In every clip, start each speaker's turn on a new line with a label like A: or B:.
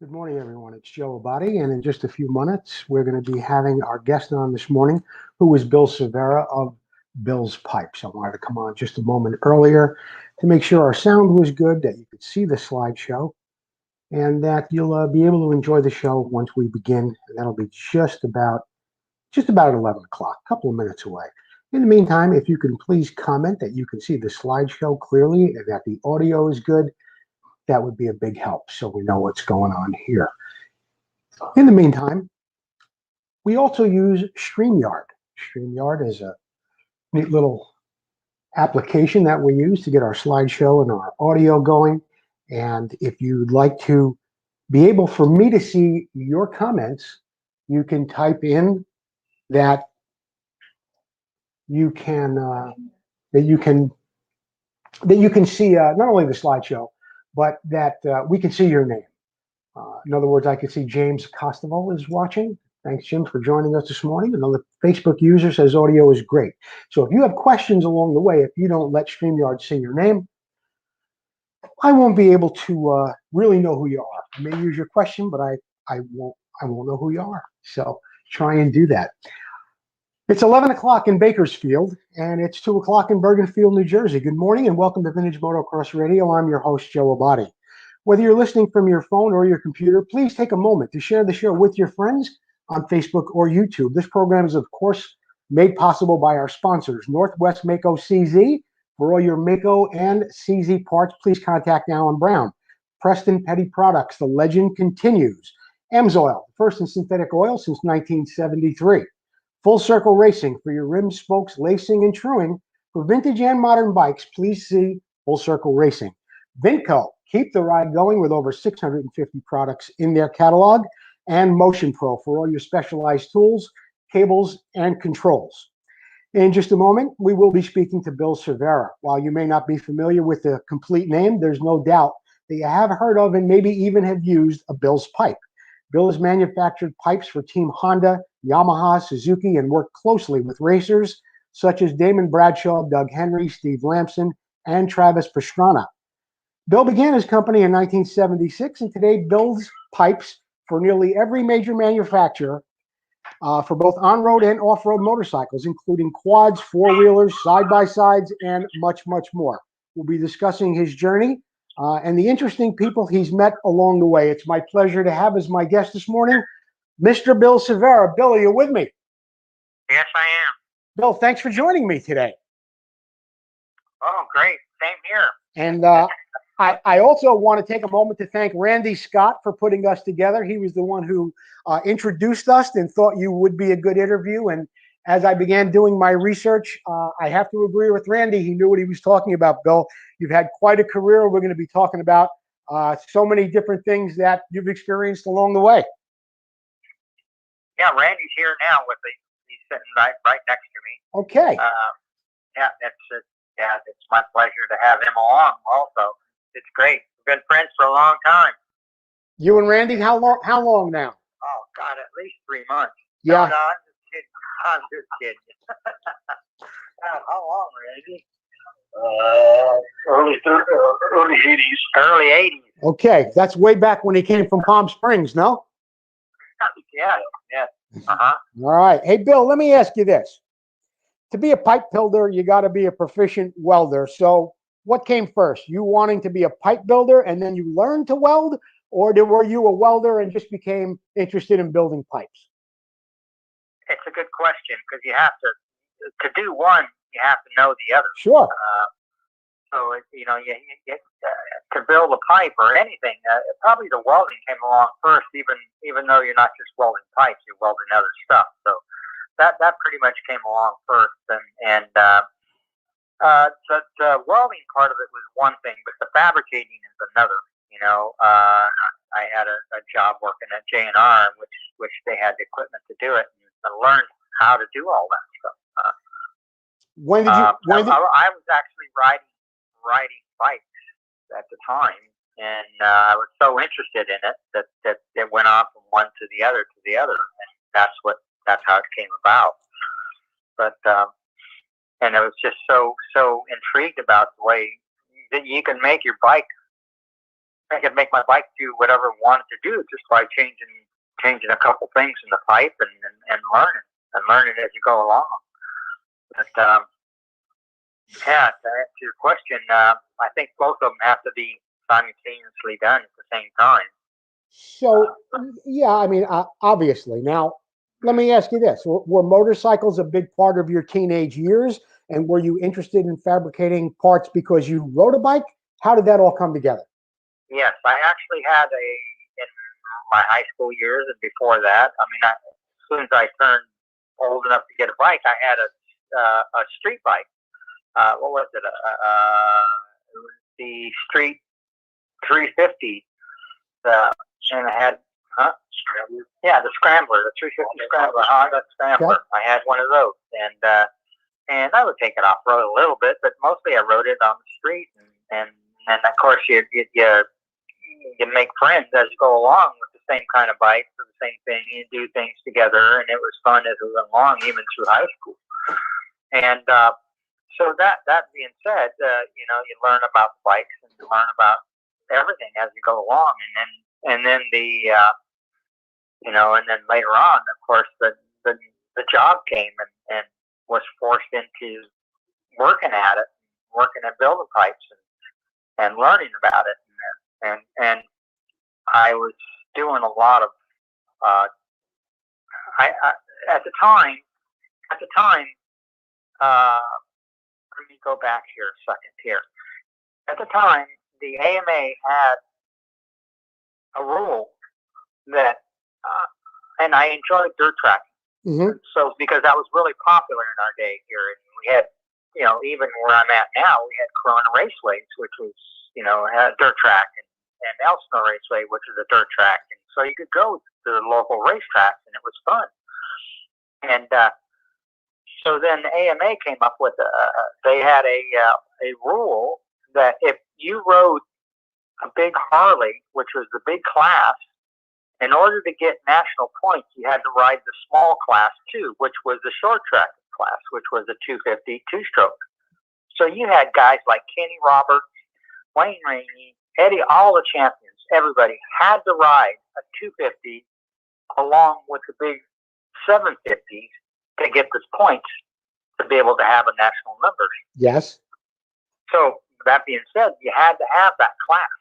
A: Good morning, everyone. It's Joe Abadi, and in just a few minutes, we're going to be having our guest on this morning, who is Bill Cervera of Bill's Pipes. I wanted to come on just a moment earlier to make sure our sound was good, that you could see the slideshow, and that you'll be able to enjoy the show once we begin. And that'll be just about 11 o'clock, a couple of minutes away. In the meantime, if you can please comment that you can see the slideshow clearly and that the audio is good, that would be a big help so we know what's going on here. In the meantime, we also use StreamYard. StreamYard is a neat little application that we use to get our slideshow and our audio going. And if you'd like to be able for me to see your comments, you can type in that you can that you can see not only the slideshow, but that we can see your name. In other words, I can see James Costa is watching. Thanks, Jim, for joining us this morning. Another Facebook user says audio is great. So if you have questions along the way, if you don't let StreamYard see your name, I won't be able to really know who you are. I may use your question, but I won't know who you are. So try and do that. It's 11 o'clock in Bakersfield, and it's 2 o'clock in Bergenfield, New Jersey. Good morning, and welcome to Vintage Motocross Radio. I'm your host, Joe Abadi. Whether you're listening from your phone or your computer, please take a moment to share the show with your friends on Facebook or YouTube. This program is, of course, made possible by our sponsors, Northwest Mako CZ. For all your Mako and CZ parts, please contact Alan Brown. Preston Petty Products, the legend continues. Amsoil, first in synthetic oil since 1973. Full Circle Racing for your rims, spokes, lacing, and truing. For vintage and modern bikes, please see Full Circle Racing. Vinco, keep the ride going with over 650 products in their catalog. And Motion Pro for all your specialized tools, cables, and controls. In just a moment, we will be speaking to Bill Cervera. While you may not be familiar with the complete name, there's no doubt that you have heard of and maybe even have used a Bill's pipe. Bill has manufactured pipes for Team Honda, Yamaha, Suzuki, and worked closely with racers such as Damon Bradshaw, Doug Henry, Steve Lamson, and Travis Pastrana. Bill began his company in 1976 and today builds pipes for nearly every major manufacturer for both on-road and off-road motorcycles, including quads, four-wheelers, side-by-sides, and much, much more. We'll be discussing his journey and the interesting people he's met along the way. It's my pleasure to have as my guest this morning, Mr. Bill Cervera. Bill, are you with me?
B: Yes, I am.
A: Bill, thanks for joining me today.
B: Oh, great. Same here.
A: And I also want to take a moment to thank Randy Scott for putting us together. He was the one who introduced us and thought you would be a good interview. And as I began doing my research, I have to agree with Randy. He knew what he was talking about, Bill. You've had quite a career. We're going to be talking about so many different things that you've experienced along the way.
B: Yeah, Randy's here now with me. He's sitting right next to me.
A: Okay.
B: Yeah, it's my pleasure to have him along also. It's great. We've been friends for a long time.
A: You and Randy, how long now?
B: Oh, God, at least 3 months.
A: Yeah.
B: No, I'm just kidding. How long, Randy?
C: Early 80s.
B: Early 80s.
A: Okay, that's way back when he came from Palm Springs, no?
B: Yeah. Uh-huh.
A: All right. Hey, Bill, let me ask you this. To be a pipe builder, you got to be a proficient welder. So what came first? You wanting to be a pipe builder and then you learned to weld? Or were you a welder and just became interested in building pipes?
B: It's a good question because you have to do one, you have to know the other.
A: Sure.
B: So, you to build a pipe or anything, probably the welding came along first, even though you're not just welding pipes, you're welding other stuff. So that pretty much came along first. And the welding part of it was one thing, but the fabricating is another. I had a job working at J&R, which they had the equipment to do it, and I learned how to do all that stuff.
A: When did you?
B: I was actually riding bikes at the time, and I was so interested in it that it went on from one to the other, and that's how it came about. But and I was just so intrigued about the way that you can make your bike I could make my bike do whatever it wanted to do just by changing a couple things in the pipe and learning as you go along. But yeah, to answer your question, I think both of them have to be simultaneously done at the same time.
A: So, yeah, I mean, obviously. Now, let me ask you this. Were motorcycles a big part of your teenage years? And were you interested in fabricating parts because you rode a bike? How did that all come together?
B: Yes, I actually had in my high school years and before that. I mean, as soon as I turned old enough to get a bike, I had a street bike. What was it? It was the Street 350. And I had, Scrambler? Yeah, the Scrambler, the 350 Scrambler, Honda Scrambler.
A: Okay.
B: I had one of those, and I would take it off road a little bit, but mostly I rode it on the street, and of course you make friends as you go along with the same kind of bike or the same thing. You do things together, and it was fun as we went along, even through high school. And so that being said, you learn about bikes and you learn about everything as you go along, and then later on, of course, the job came and was forced into working at it, working at building pipes and learning about it, and I was doing a lot of at the time. Let me go back here a second here. At the time, the AMA had a rule that, and I enjoyed dirt tracking.
A: Mm-hmm.
B: So because that was really popular in our day here, and we had, even where I'm at now, we had Corona Raceways, which was, a dirt track, and Elsinore Raceway, which is a dirt track, and so you could go to the local racetracks, and it was fun. And so then AMA came up with they had a rule that if you rode a big Harley, which was the big class, in order to get national points, you had to ride the small class too, which was the short track class, which was a 250 two-stroke. So you had guys like Kenny Roberts, Wayne Rainey, Eddie, all the champions. Everybody had to ride a 250 along with the big 750s to get the points to be able to have a national number.
A: Yes.
B: So that being said, you had to have that class,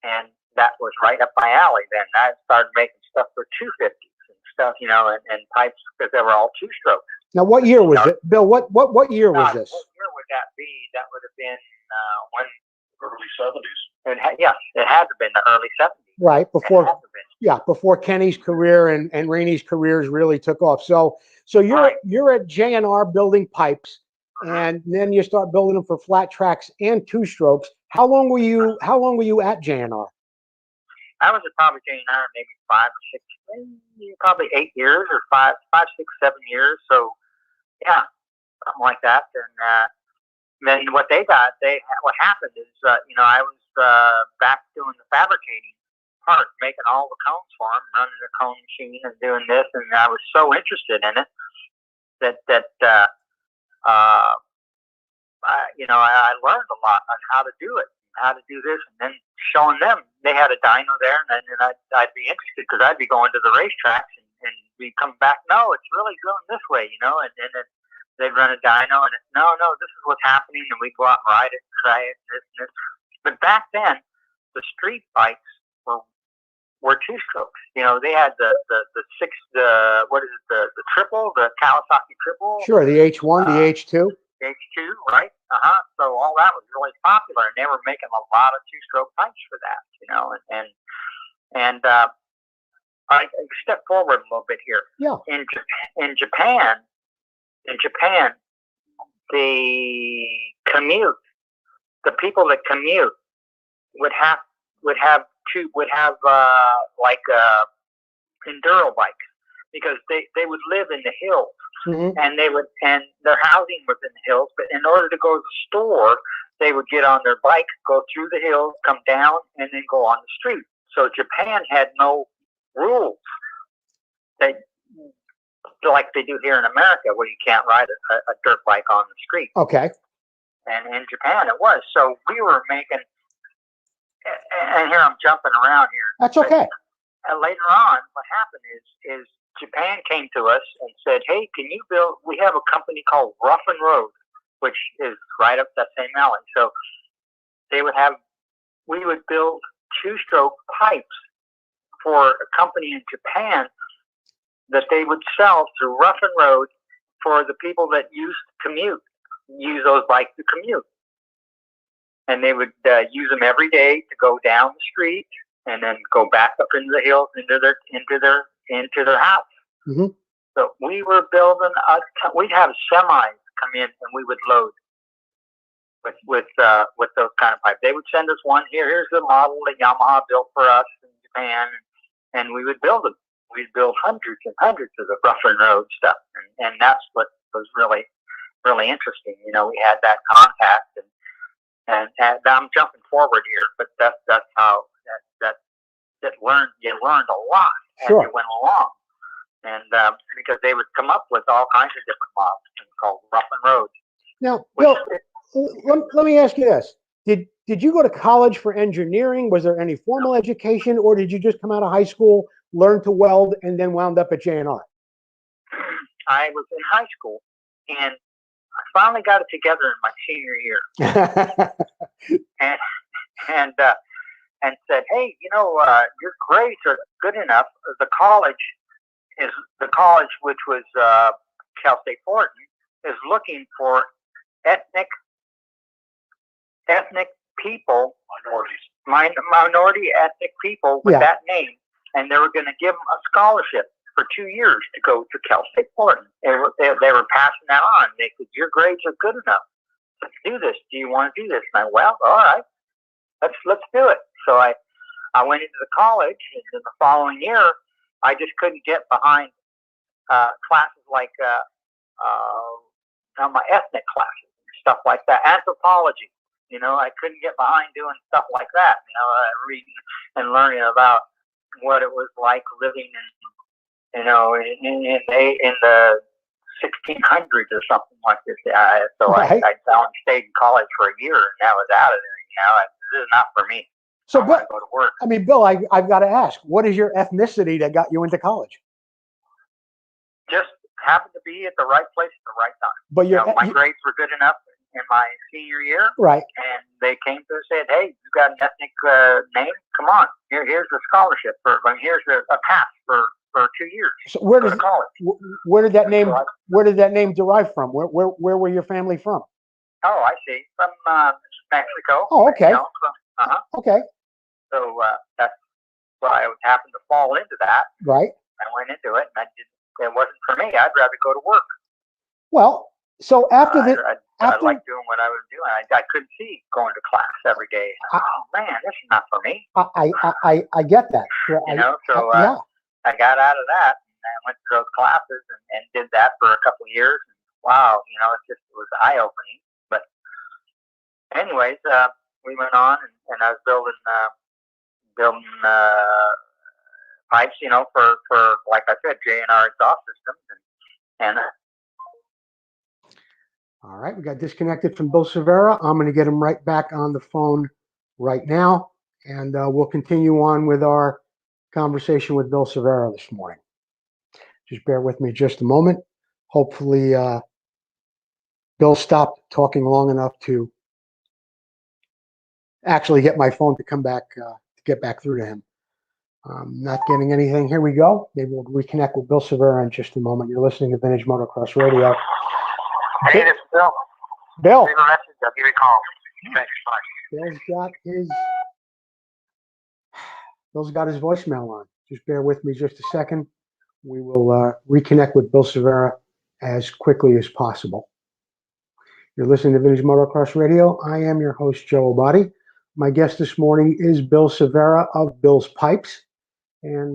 B: and that was right up my alley. Then I started making stuff for 250s and stuff, and pipes because they were all two-strokes.
A: Now, what year was it, Bill? What year was this?
B: What year would that be? That would have been when
C: Early 70s.
B: It had to have been the early 70s.
A: Right before Kenny's career and Rainey's careers really took off. So you're at J&R building pipes, and then you start building them for flat tracks and two strokes. How long were you at J&R?
B: I was at probably J&R maybe 5 or 6, probably 8 years or 5, 6, 7 years. So yeah, something like that. And then what what happened is, I was back doing the fabricating part, making all the cones for them, running the cone machine and doing this, and I was so interested in it that I learned a lot on how to do it, how to do this, and then showing them. They had a dyno there, and then I'd be interested because I'd be going to the racetracks and be coming back. No, it's really going this way, and then they'd run a dyno, and no, this is what's happening, and we'd go out and ride it and try it, and this. But back then, the street bikes were two strokes. They had the triple, the Kawasaki triple.
A: Sure, the H1, the H2.
B: H2, right? So all that was really popular, and they were making a lot of two-stroke pipes for that, and I step forward a little bit here.
A: Yeah.
B: In Japan, the people that commute would have enduro bikes, because they would live in the hills.
A: Mm-hmm.
B: And their housing was in the hills, but in order to go to the store, they would get on their bike, go through the hills, come down, and then go on the street. So Japan had no rules like they do here in America, where you can't ride a dirt bike on the street.
A: Okay.
B: And in Japan it was. So we were making and here I'm jumping around here.
A: That's okay.
B: And later on, what happened is Japan came to us and said, "Hey, can you build? We have a company called Roughland Roads, which is right up that same alley. So we would build two-stroke pipes for a company in Japan that they would sell through Roughland Roads for the people that use those bikes to commute. And they would use them every day to go down the street and then go back up into the hills into their house.
A: Mm-hmm.
B: So we were building we'd have semis come in and we would load with those kind of pipes. They would send us one here's the model that Yamaha built for us in Japan, and we would build them. We'd build hundreds and hundreds of the Roughland Road stuff, and that's what was really, really interesting. You know, we had that contact, and I'm jumping forward here, but that's how you learned a lot as
A: Sure.
B: you went along, and because they would come up with all kinds of different models called Roughland Roads.
A: Now, Bill, let me ask you this. Did you go to college for engineering? Was there any formal education, or did you just come out of high school, learn to weld, and then wound up at J&R?
B: I was in high school, and I finally got it together in my senior year, and said, "Hey, you know, your grades are good enough. The college, which was Cal State Fullerton, is looking for ethnic people, minority ethnic people with that name, and they were going to give them a scholarship for 2 years to go to Cal State Fullerton. They were passing that on. They said, your grades are good enough. Let's do this. Do you want to do this?" And I, well, all right, let's do it. So I went into the college, and in the following year, I just couldn't get behind classes like my ethnic classes, stuff like that, anthropology. You know, I couldn't get behind doing stuff like that. You know, reading and learning about what it was like living in, you know, in the 1600s or something like this. I stayed in college for a year, and I was out of there. You know, this is not for me.
A: So,
B: I want to go to work.
A: I mean, Bill, I've got to ask, what is your ethnicity that got you into college?
B: Just happened to be at the right place at the right time.
A: But
B: my grades were good enough in my senior year,
A: right?
B: And they came to us and said, "Hey, you got an ethnic name? Come on, here's a scholarship here's a pass for 2 years."
A: So where did that name derive from? Where were your family from?
B: Oh, I see, from Mexico.
A: Oh, okay.
B: You know,
A: Okay.
B: So that's why I happened to fall into that.
A: Right.
B: I went into it, and it wasn't for me. I'd rather go to work.
A: Well, so after
B: I liked doing what I was doing. I couldn't see going to class every day. Oh man, this is not for me.
A: I get that.
B: You know, so I got out of that, and I went to those classes and did that for a couple of years. And wow, you know, it was eye opening. But anyways, we went on, and I was building pipes, you know, for like I said, J&R exhaust systems, and
A: all right, we got disconnected from Bill Cervera. I'm going to get him right back on the phone right now, and we'll continue on with our conversation with Bill Cervera this morning. Just bear with me just a moment. Hopefully, Bill stopped talking long enough to actually get my phone to come back, to get back through to him. Not getting anything. Here we go. Maybe we'll reconnect with Bill Cervera in just a moment. You're listening to Vintage Motocross Radio.
B: Hey, this is Bill.
A: Bill.
B: Leave a message. I'll give you a call. Thanks. Bye.
A: Bill's got his voicemail on. Just bear with me just a second. We will reconnect with Bill Cervera as quickly as possible. You're listening to Vintage Motocross Radio. I am your host, Joe Abadi. My guest this morning is Bill Cervera of Bill's Pipes. And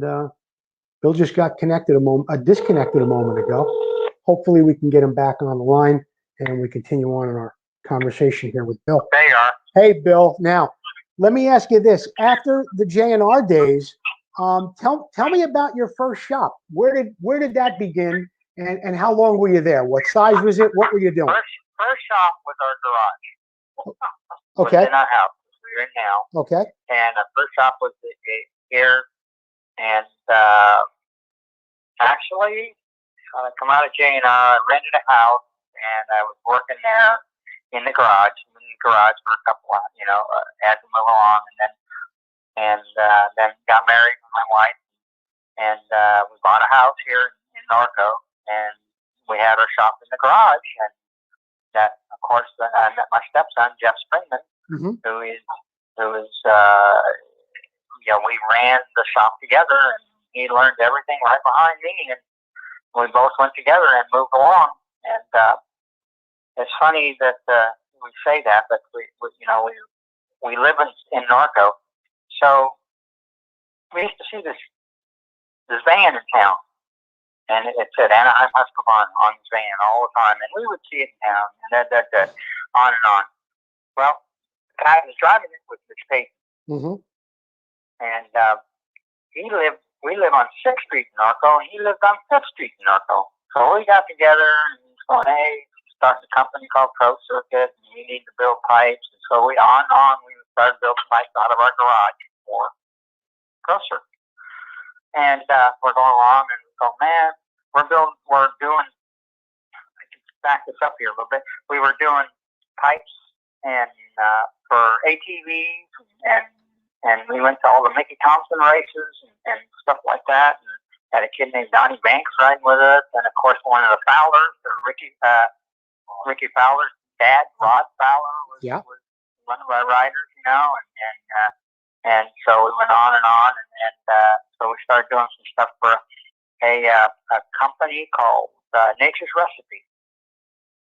A: Bill just got disconnected a moment ago. Hopefully we can get him back on the line and we continue on in our conversation here with Bill.
B: There you are.
A: Hey, Bill. Now, let me ask you this. After the J&R days, tell me about your first shop. Where did that begin, and how long were you there? What size was it? What were you doing?
B: First shop was our garage.
A: Okay.
B: In our house. you're in now.
A: Okay.
B: And our first shop was here. And actually, I come out of J&R, I rented a house, and I was working there in the garage, for a couple of, as we move along, and then got married with my wife, and we bought a house here in Norco, and we had our shop in the garage, and that, of course, I met my stepson, Jeff Springman, who is, we ran the shop together, and he learned everything right behind me, and we both went together and moved along. And it's funny that we say that, but we live in Norco, so we used to see this van in town, and it said Anaheim Husqvarna on his van all the time, and we would see it in town, and that on and on. Well, the guy who was driving it was Mitch Payton, and we live on 6th Street in Norco, and he lived on 5th Street in Norco. So we got together and going, hey, starting a company called Pro Circuit, and we need to build pipes. And so we started building pipes out of our garage for Pro Circuit. And we're going along, and we go, man, we're doing, I can back this up here a little bit. We were doing pipes and for ATVs, and we went to all the Mickey Thompson races and stuff like that, and had a kid named Donnie Banks riding with us, and of course one of the Fowlers, Ricky Fowler's dad, Rod Fowler, was one of our riders, and so we went on, and so we started doing some stuff for a company called Nature's Recipe,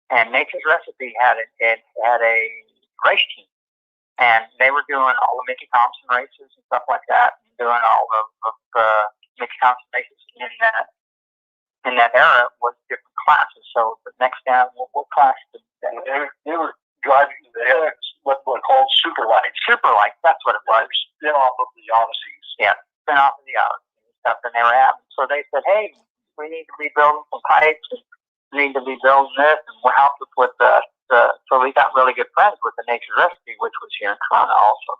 B: and Nature's Recipe had a race team. And they were doing all the Mickey Thompson races and stuff like that, and doing all the Mickey Thompson races in that era was different classes. So the next down, what class did they were driving what were called super lights. Super lights, that's what it was. Spin off of the Odysseys. Yeah, spin off of the Odysseys and stuff, and they were having. So they said, hey, we need to be building some pipes, and we need to be building this, and we'll help us with so we got really good friends with the Nature's Recipe, which was here in Toronto also.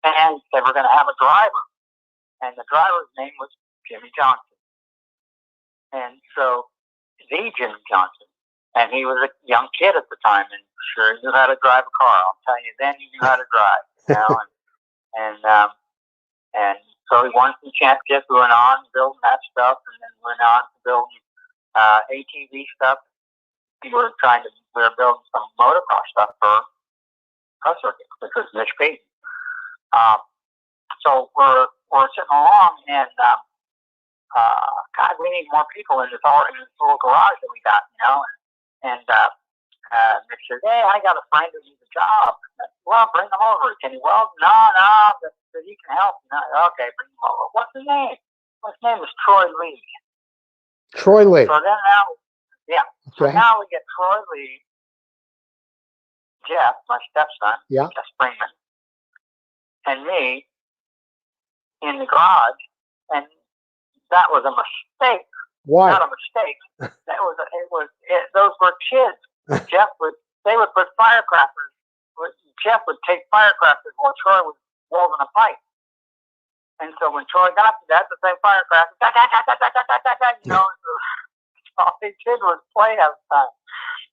B: And they were going to have a driver, and the driver's name was Jimmy Johnson. And so the Jimmy Johnson, and he was a young kid at the time, and sure knew how to drive a car. I'll tell you, then he knew how to drive, and so he won some championships. We went on building that stuff, and then went on to building ATV stuff. We were building some motocross stuff for Costa, which was Mitch Payton. So we're sitting along, and God, we need more people in this little garage that we got, And Mitch said, hey, I got a friend who needs a job. Well, bring him over. Can he weld? No, but he can help. No, okay, bring him over. What's his name? His name is Troy Lee.
A: Troy Lee.
B: So then So now we get Troy Lee, Jeff, my stepson, Jeff Springman, and me in the garage, and that was a mistake.
A: Why?
B: Not a mistake. Those were kids. They would put firecrackers. Jeff would take firecrackers while Troy was welding a pipe. And so when Troy got to that, the same firecracker, all they did was play outside.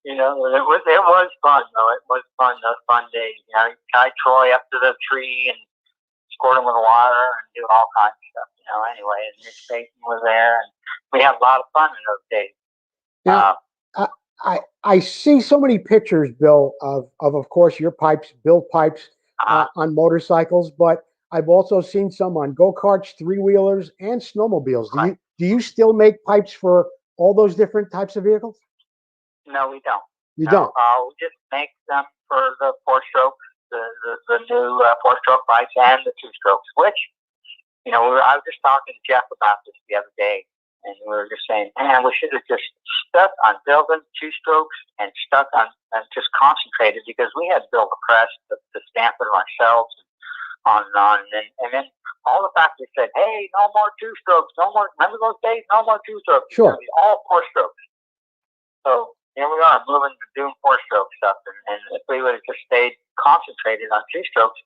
B: It was fun though. It was fun. Those fun days. You tie Troy up to the tree and squirt him with water and do all kinds of stuff. Anyway, and Mitch Payton was there, and we had a lot of fun in those days.
A: Now, I see so many pictures, Bill, of course your pipes, built pipes on motorcycles, but I've also seen some on go-karts, three-wheelers, and snowmobiles. Do you still make pipes for all those different types of vehicles?
B: No, we don't.
A: You don't?
B: We just make them for the four-stroke, the new four-stroke bikes and the two-strokes, which, I was just talking to Jeff about this the other day, and we were just saying, man, we should have just stuck on building two-strokes and stuck on and just concentrated, because we had to build a press to stamp it ourselves and on and on. And then all the factories said, hey, no more two-strokes, no more, remember those days? No more two-strokes.
A: Sure.
B: All four-strokes. So here we are moving to doing four-stroke stuff. And if we would have just stayed concentrated on two-strokes,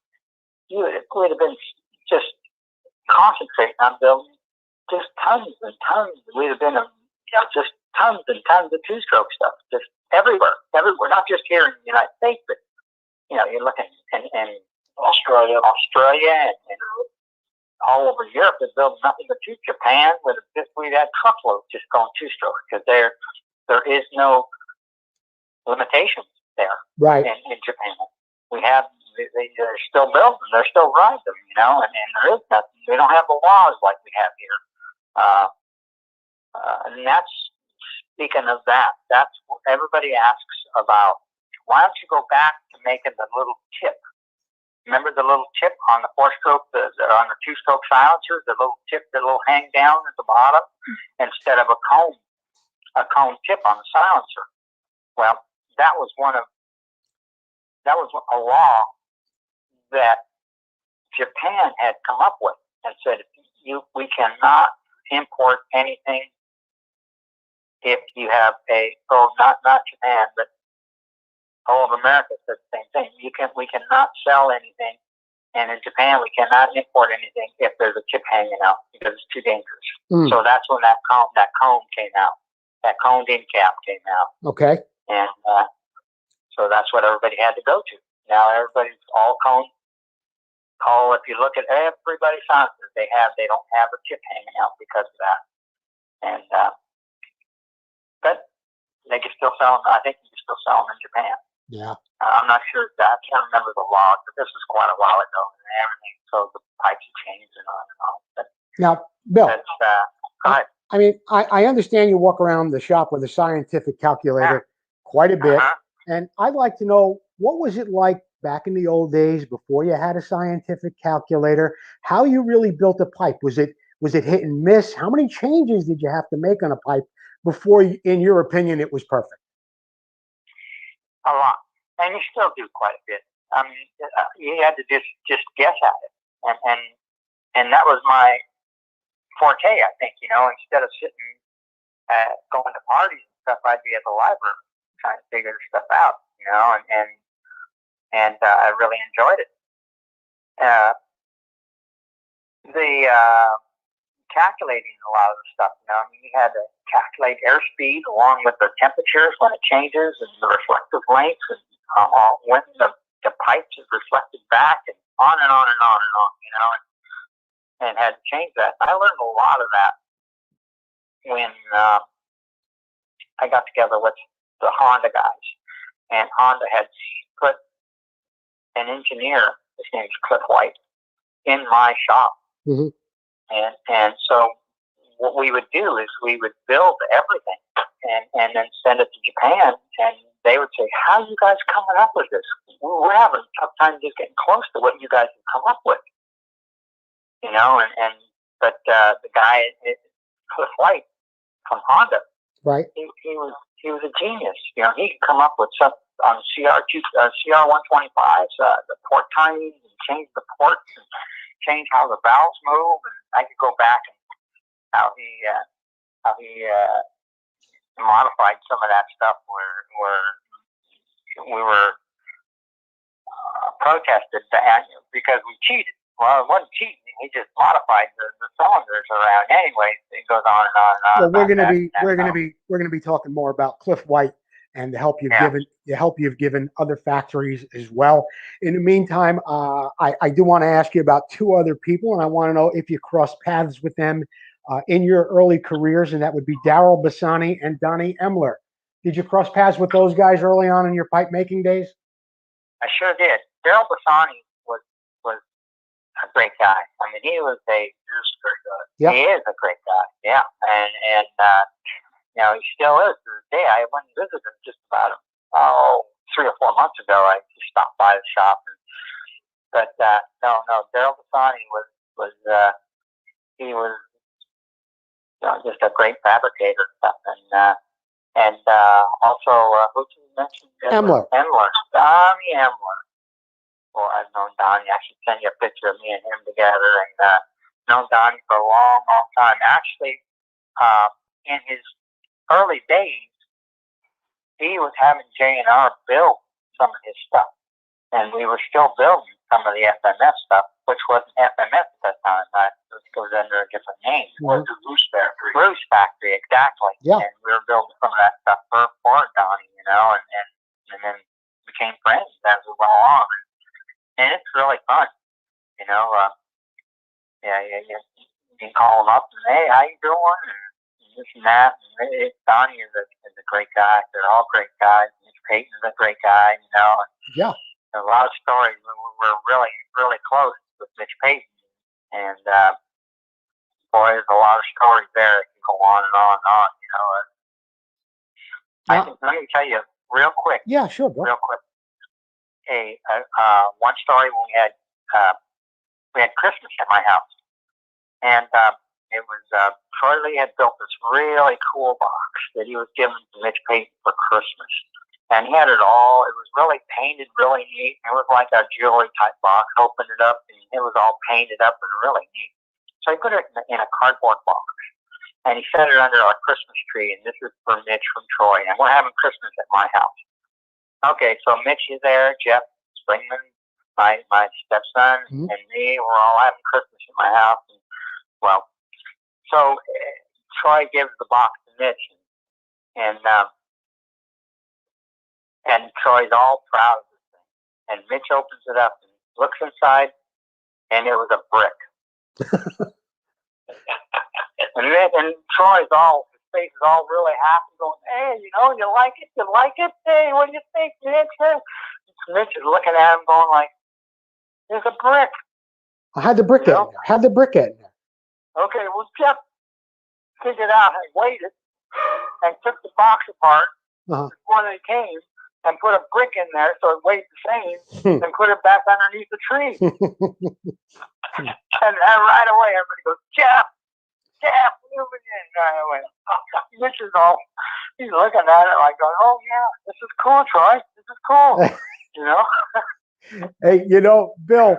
B: it would have been just concentrating on building just tons and tons. We'd have been, just tons and tons of two-stroke stuff, just everywhere, not just here in the United States, but you're looking in Australia, and all over Europe. They're building nothing but two. Japan, we've had truckloads just going two-stroke because there is no limitations there.
A: Right.
B: In Japan, they're still building, they're still riding them, and there is nothing. We don't have the laws like we have here. And that's, speaking of that, that's what everybody asks about. Why don't you go back to making the little tip? Remember the little tip on the four-stroke, on the two-stroke silencers, the little tip, the little hang down at the bottom, instead of a cone tip on the silencer. Well, that was a law that Japan had come up with and said, we cannot import anything if you have not Japan, but all of America said the same thing. We cannot sell anything, and in Japan we cannot import anything if there's a tip hanging out because it's too dangerous. So that's when that cone came out. That coned in cap came out.
A: Okay.
B: And so that's what everybody had to go to. Now everybody's all cone. If you look at everybody's silencers, they don't have a tip hanging out because of that. And but they can still sell them. I think you can still sell them in Japan.
A: Yeah.
B: I'm not sure that. I can't remember the law, but this was quite a while ago, and everything. So the pipes have changed and on and on. But
A: Now, Bill,
B: go ahead.
A: I mean, I understand you walk around the shop with a scientific calculator quite a bit, and I'd like to know, what was it like back in the old days before you had a scientific calculator? How you really built a pipe? Was it hit and miss? How many changes did you have to make on a pipe before, in your opinion, it was perfect?
B: A lot, and you still do quite a bit. I mean, you had to just guess at it, and that was my forte, I think. Instead of sitting going to parties and stuff, I'd be at the library trying to figure stuff out. And I really enjoyed it. The calculating a lot of the stuff. You had to calculate airspeed along with the temperatures when it changes, and the reflective lengths, and when the pipes is reflected back, and on and on and on and on. And had to change that. I learned a lot of that when I got together with the Honda guys, and Honda had put an engineer, his name is Cliff White, in my shop.
A: Mm-hmm.
B: And so what we would do is we would build everything and then send it to Japan, and they would say, how are you guys coming up with this? We're having a tough time just getting close to what you guys have come up with. But the guy, Cliff White from Honda,
A: right?
B: He was a genius. He could come up with something on CR125s, the port timing, and change the ports, and change how the valves move. And I could go back and how he modified some of that stuff where we were protested because we cheated. Well, it wasn't cheating. He just modified the cylinders around. Anyway, it goes on and on and on.
A: Well, we're gonna be talking more about Cliff White and the help you've given other factories as well. In the meantime, I do want to ask you about two other people, and I want to know if you crossed paths with them in your early careers, and that would be Darrell Bassani and Donnie Emler. Did you cross paths with those guys early on in your pipe making days?
B: I sure did. Darrell Bassani was a great guy. I mean, he was very good. Yep. He is a great guy. Yeah, and he still is to this day. I went and visited him just about 3 or 4 months ago. I just stopped by the shop, but Darrell Bassani was just a great fabricator and stuff. And also who did you mention?
A: Emler,
B: Donnie Emler. Well, I've known Donnie. I should send you a picture of me and him together, and known Donnie for a long, long time. Actually, in his early days, he was having J&R build some of his stuff, and we were still building. some of the FMF stuff, which wasn't FMF at that time. It goes under a different name.
A: Mhm.
C: Went to Loose Factory.
B: Bruce Factory, exactly.
A: Yeah.
B: And we were building some of that stuff for Donnie, you know, and then became friends as we went along. And it's really fun, you know. You can call him up and, hey, how you doing? And this and that. And Donnie is a great guy. They're all great guys. Mitch Payton's a great guy, you know.
A: Yeah.
B: A lot of stories. We're really, really close with Mitch Payton. And, boy, there's a lot of stories there that can go on and on and on, you know. Let me tell you real quick.
A: Yeah, sure, bro.
B: Real quick. One story when we had Christmas at my house. And it was Troy Lee had built this really cool box that he was giving to Mitch Payton for Christmas. And he had it all. It was really painted really neat. It was like a jewelry type box. Opened it up and it was all painted up and really neat. So he put it in a cardboard box. And he set it under our Christmas tree. And this is for Mitch from Troy. And we're having Christmas at my house. Okay, so Mitch is there, Jeff Springman, my stepson,
A: Mhm.
B: and me. We're all having Christmas at my house. And, well, so Troy gives the box to Mitch, and Troy's all proud of this thing. And Mitch opens it up and looks inside, and it was a brick. and Troy's his face is all really happy, going, hey, you know, you like it? You like it? Hey, what do you think, Mitch? Mitch is looking at him going like, there's a brick.
A: I had the brick in there. Had the brick in there.
B: Okay, well, Jeff figured out and waited and took the box apart before they came and put a brick in there so it weighed the same and put it back underneath the tree. and right away, everybody goes, Jeff, move it in. Right away. Mitch is he's looking at it like, going, oh, yeah, this is cool, Troy. This is cool. You know?
A: Hey, you know, Bill,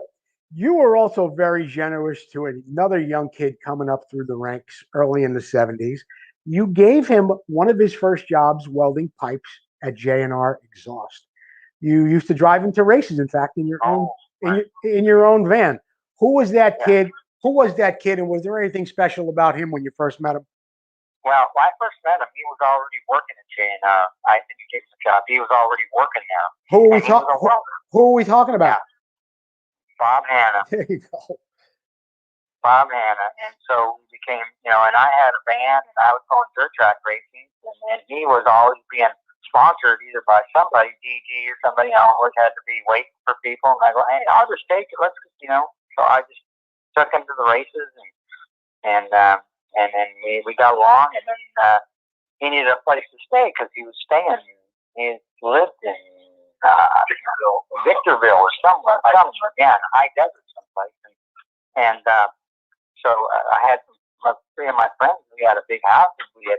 A: you were also very generous to another young kid coming up through the ranks early in the 70s. You gave him one of his first jobs welding pipes at J&R Exhaust. You used to drive him to races, in fact, in your own in your own van. Who was that kid? Who was that kid, and was there anything special about him when you first met him?
B: Well, when I first met him, he was already working at J&R. I didn't give him the job. He was already working there.
A: Who are we talking about?
B: Bob Hanna.
A: There you go.
B: Bob Hanna. And so we became, you know, and I had a van, and I was going dirt track racing, and he was always being sponsored either by somebody, DG or somebody. I always had to be waiting for people, and I go, hey, I'll just take it. Let's, you know. So I just took him to the races, and then we got along, and then he needed a place to stay because he was staying. He lived in Victorville or somewhere, in high desert someplace. And so I had three of my friends. We had a big house, and we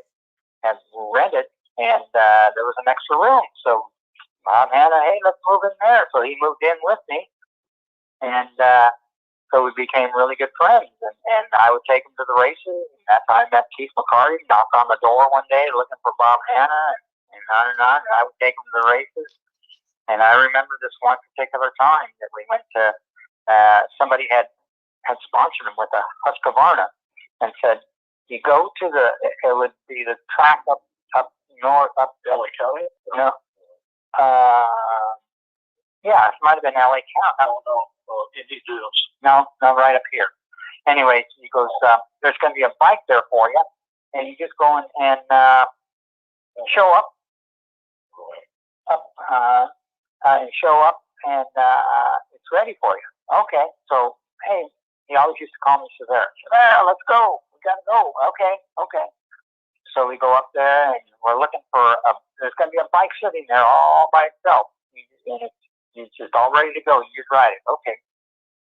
B: had rented, and there was an extra room. So Bob Hanna, hey, let's move in there. So he moved in with me, and so we became really good friends. And I would take him to the races. And that's how I met Keith McCarty. Knocked on the door one day looking for Bob Hanna, and on and on. And I would take him to the races. And I remember this one particular time that we went to, somebody had sponsored him with a Husqvarna and said, you go to it would be the track up north, up LA County? No. Yeah, it might have been LA County. I don't know. No, right up here. Anyways, he goes, there's going to be a bike there for you. And you just go in and show up. And it's ready for you. Okay, so, hey, he always used to call me Cervera. Cervera, let's go. We got to go. Okay. So we go up there, and we're looking for there's going to be a bike sitting there all by itself. And it's just all ready to go. You just ride it. Okay.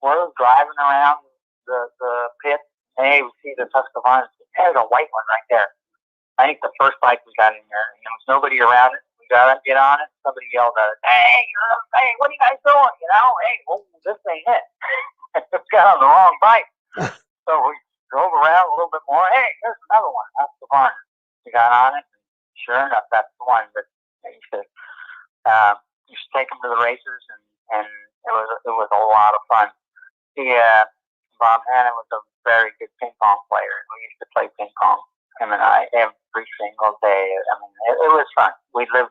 B: We're driving around the pit. Hey, we see the Husqvarna. There's a white one right there. I think the first bike we got in there, and there was nobody around it. We got to get on it. Somebody yelled at us, hey, what are you guys doing? You know, hey, this ain't it. It's got on the wrong bike. So we drove around a little bit more. Hey, there's another one. That's the one. We got on it. And sure enough, that's the one. But you should take them to the races, and It was a lot of fun. Bob Hanna was a very good ping pong player. We used to play ping pong, him and I, every single day. I mean, it was fun. We lived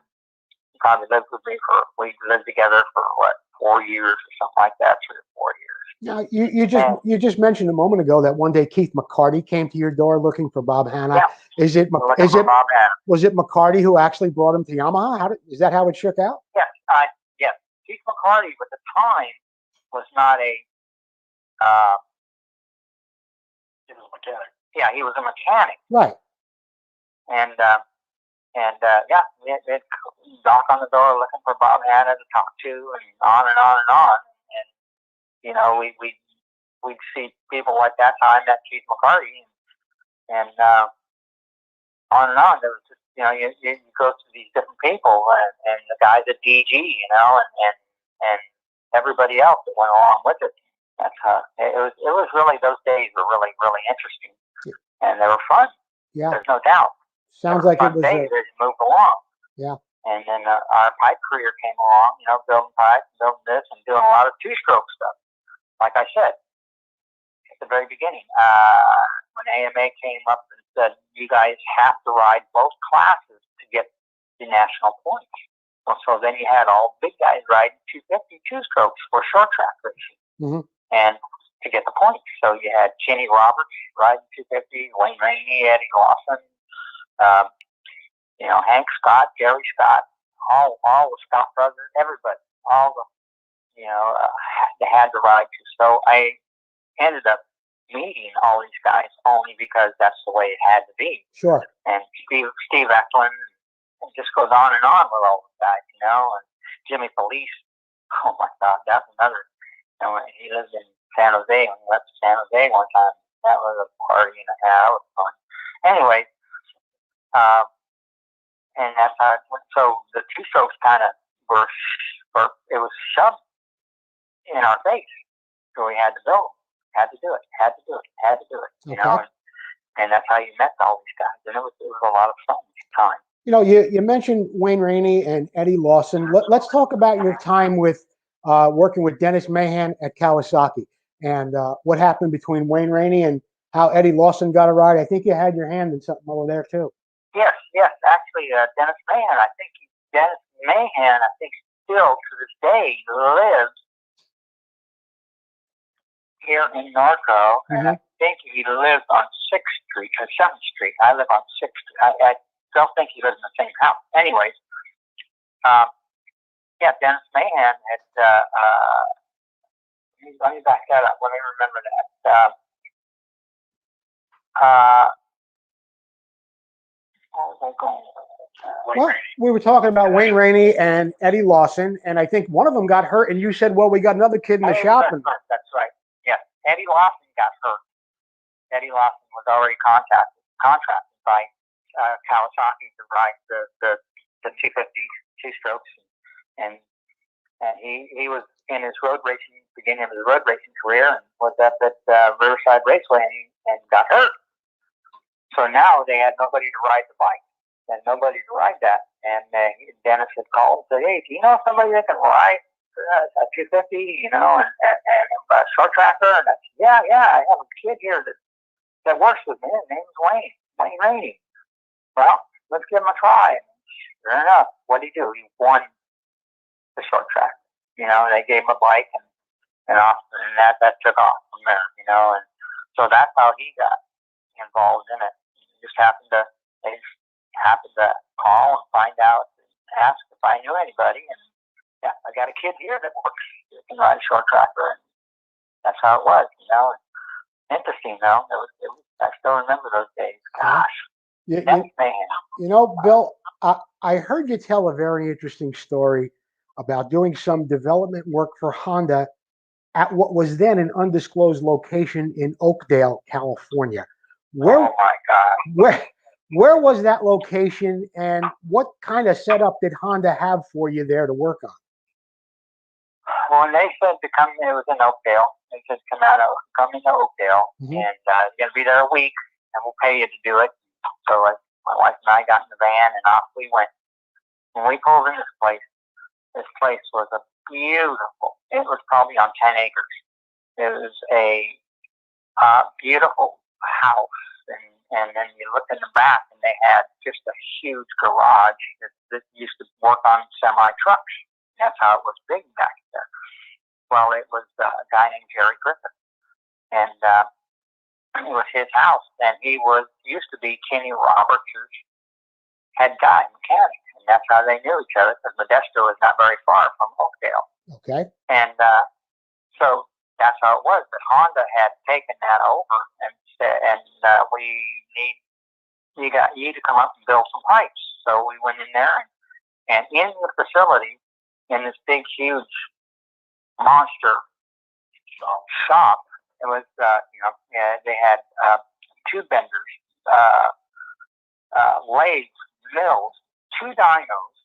B: together for what, 4 years or something like that, 3 or 4 years.
A: Now, you just mentioned a moment ago that one day Keith McCarty came to your door looking for Bob Hanna.
B: Yeah.
A: Was it
B: Bob Hanna.
A: McCarty who actually brought him to Yamaha? Is that how it shook out?
B: Yes, yes. Keith McCarty at the time was not a.
C: He was a mechanic.
B: Yeah, he was a mechanic.
A: Right.
B: And they'd knock on the door looking for Bob Hanna to talk to, and on and on and on. And you know, we'd see people like that time at Keith McCarty, and on and on. There was just, you know, you go to these different people, and the guys at DG, you know, and everybody else that went along with it. That's how it was really, those days were really, really interesting, and they were fun.
A: Yeah,
B: there's no doubt.
A: Sounds like it was.
B: Days as you moved along.
A: Yeah.
B: And then our pipe career came along, you know, building pipes, building this, and doing a lot of two-stroke stuff. Like I said at the very beginning, when AMA came up and said, you guys have to ride both classes to get the national points. Well, so then you had all big guys riding 250 two-strokes for short track racing.
A: Mm-hmm.
B: And to get the points. So you had Cheney Roberts riding 250, Wayne Rainey, Eddie Lawson, you know, Hank Scott, Gary Scott, all the Scott brothers, everybody, all the, you know, they had to ride to. So I ended up meeting all these guys only because that's the way it had to be.
A: Sure.
B: And Steve Eklund, it just goes on and on with all the guys, you know, and Jimmy Police. Oh my God, that's another. You know, he lives in San Jose. When we went to San Jose one time, that was a party and a half. It was fun. Anyway, and that's how it went. So the two strokes kind of it was shoved in our face. So we had to build them. Had to do it. You know, and that's how you met all these guys. And it was a lot of fun at the time.
A: You know, you mentioned Wayne Rainey and Eddie Lawson. Let's talk about your time with working with Dennis Mahan at Kawasaki, and what happened between Wayne Rainey and how Eddie Lawson got a ride. I think you had your hand in something over there too.
B: Yes. Actually, Dennis Mahan, I think still to this day lives here in Norco, and I think he lives on 6th Street or 7th Street. I live on 6th Street. I don't think he lives in the same house. Anyways, Dennis Mahan had, let me back that up. Let me remember that.
A: Well, we were talking about Wayne Rainey and Eddie Lawson, and I think one of them got hurt, and you said, well, we got another kid in the shop.
B: That's right. Yes. Eddie Lawson got hurt. Eddie Lawson was already contracted by Kawasaki to ride the 250 two-strokes, and he was in his beginning of his road racing career, and was up at Riverside Raceway and got hurt. So now they had nobody to ride the bike and nobody to ride that. And Dennis had called and said, hey, do you know somebody that can ride a 250, you know, and a short tracker? And I said, yeah, I have a kid here that works with me. His name's Wayne Rainey. Well, let's give him a try. And sure enough, what did he do? He won the short track. You know, they gave him a bike and that took off from there, you know, and so that's how he got involved in it. They just happened to call and find out and ask if I knew anybody, and yeah, I got a kid here that works can ride a short tracker, and that's how it was, you know. Interesting though. I still remember those days. Gosh.
A: You know, Bill, I heard you tell a very interesting story about doing some development work for Honda at what was then an undisclosed location in Oakdale, California.
B: Oh my God.
A: Where was that location, and what kind of setup did Honda have for you there to work on?
B: Well, when they said to come, it was in Oakdale. They said come into Oakdale, and you're going to be there a week, and we'll pay you to do it. So my wife and I got in the van, and off we went. When we pulled in this place, This place was a beautiful. It was probably on 10 acres. It was a beautiful house, and then you look in the back, and they had just a huge garage that used to work on semi trucks. That's how it was big back there. Well, it was a guy named Jerry Griffin, and it was his house, and he used to be Kenny Roberts' head guy, mechanic, and that's how they knew each other, because Modesto is not very far from Oakdale.
A: Okay.
B: And so that's how it was. But Honda had taken that over and said, we need you to come up and build some pipes. So we went in there, and in the facility, in this big, huge monster shop, it was they had tube benders, lathes, mills, 2 dynos,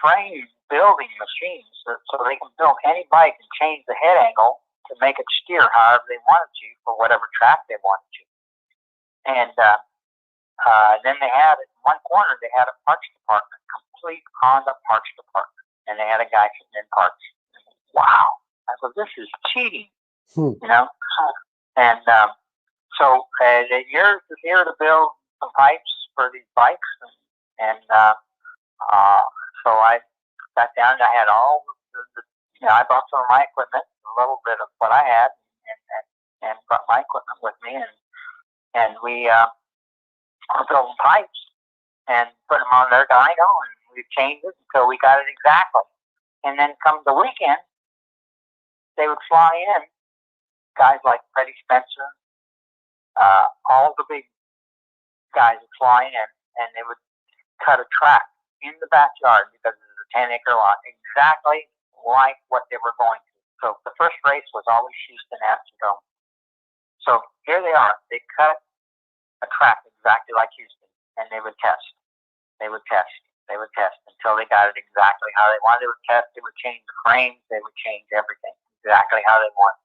B: frame building machines, so they can build any bike and change the head angle to make it steer however they wanted to for whatever track they wanted to. And then they had, in one corner, they had a parts department, complete Honda parts department. And they had a guy sitting in parts. Wow. I thought, this is cheating, you know? And so the year to build some pipes for these bikes. And so I sat down and I had all I brought some of my equipment, a little bit of what I had, and brought my equipment with me. And we were building pipes and put them on their dyno, and we changed it until we got it exactly. And then come the weekend, they would fly in, guys like Freddie Spencer, all the big guys would fly in, and they would cut a track in the backyard because it was a 10-acre lot, exactly like what they were going to. So the first race was always Houston Astrodome. So here they are. They cut a track exactly like Houston, and they would test. They would test. They would test until they got it exactly how they wanted. They would test. They would change the frames. They would change everything exactly how they wanted.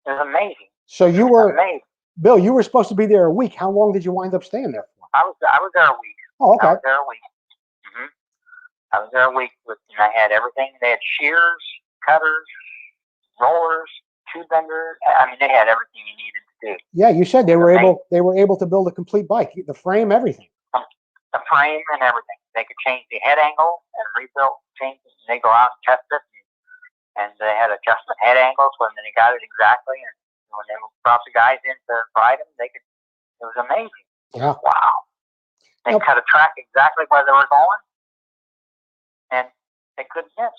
B: It was amazing.
A: So you were
B: amazing.
A: Bill. You were supposed to be there a week. How long did you wind up staying there for?
B: I was there a week.
A: Oh, okay.
B: I was there a week. I was there a week and I had everything. They had shears, cutters, rollers, tube benders. I mean, they had everything you needed to do.
A: Yeah, you said they were able to build a complete bike, the frame, everything.
B: The frame and everything. They could change the head angle and rebuild, change it. And they go out and test it, and they had adjustment head angles when they got it exactly. And when they brought the guys in to ride them, they could. It was amazing.
A: Yeah.
B: Wow. They cut a track exactly where they were going, and they couldn't miss.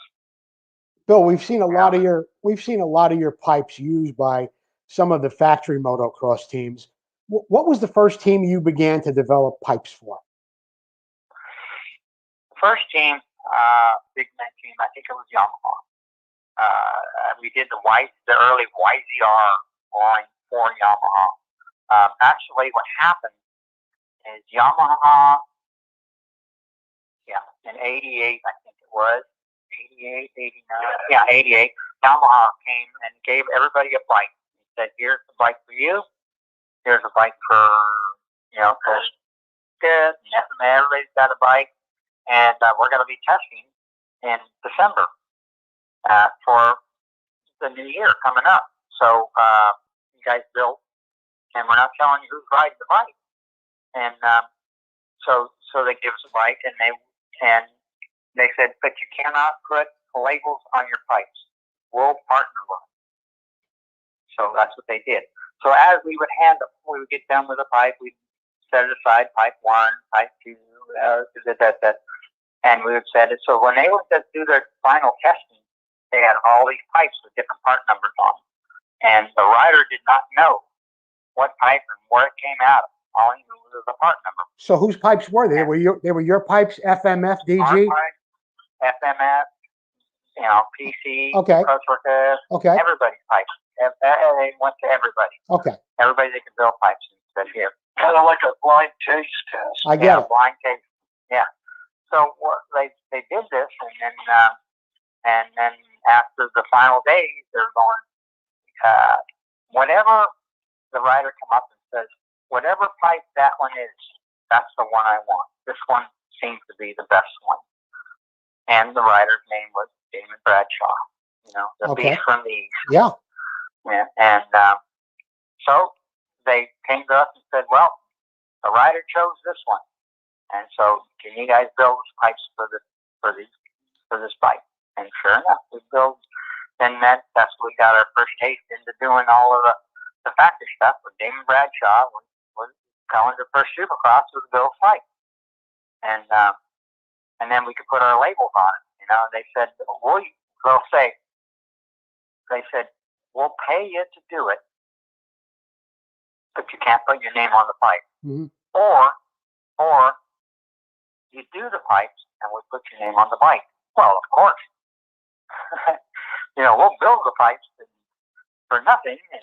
A: Bill, we've seen a lot of your pipes used by some of the factory motocross teams. What was the first team you began to develop pipes for?
B: The first team, big man team, I think it was Yamaha. We did the early YZR line for Yamaha. Actually, what happened is Yamaha, in 88, I think it was, 88, 89, 88, Yamaha came and gave everybody a bike. He said, here's the bike for you. Here's a bike for, Costa. Everybody's got a bike. And we're going to be testing in December for the new year coming up. So you guys built, and we're not telling you who's riding the bike. And so they give us a bike, and they said, but you cannot put labels on your pipes. We'll partner with them. So that's what they did. So as we would get done with a pipe, we'd set it aside, pipe 1, pipe 2, and we would set it. So when they would do their final testing, they had all these pipes with different part numbers on them. And the rider did not know what pipe and where it came out of. All he knew was the part number.
A: So whose pipes were they? They were your pipes, FMF, DG?
B: Our pipes, FMF, PC,
A: okay.
B: Costa,
A: okay.
B: Everybody's pipes. They went to everybody.
A: Okay.
B: Everybody that could build pipes said here.
C: Kind of like a blind taste test.
A: I get it.
B: Blind taste. Yeah. So they did this, and then after the final days, they're going, whatever the rider come up and says, whatever pipe that one is, that's the one I want. This one seems to be the best one. and the rider's name was Damon Bradshaw. You know, the
A: Okay.
B: beast from the east.
A: Yeah.
B: And so they came to us and said, well, the rider chose this one, and so can you guys build pipes for this bike? And sure enough, we built. And that's when we got our first taste into doing all of the factory stuff. When Damon Bradshaw was calling the first Supercross with a Bill Fight, and then we could put our labels on it. You know, they said we'll pay you to do it, but you can't put your name on the pipe.
A: Mm-hmm.
B: Or you do the pipes and we put your name on the bike. Well, of course. You know, we'll build the pipes for nothing and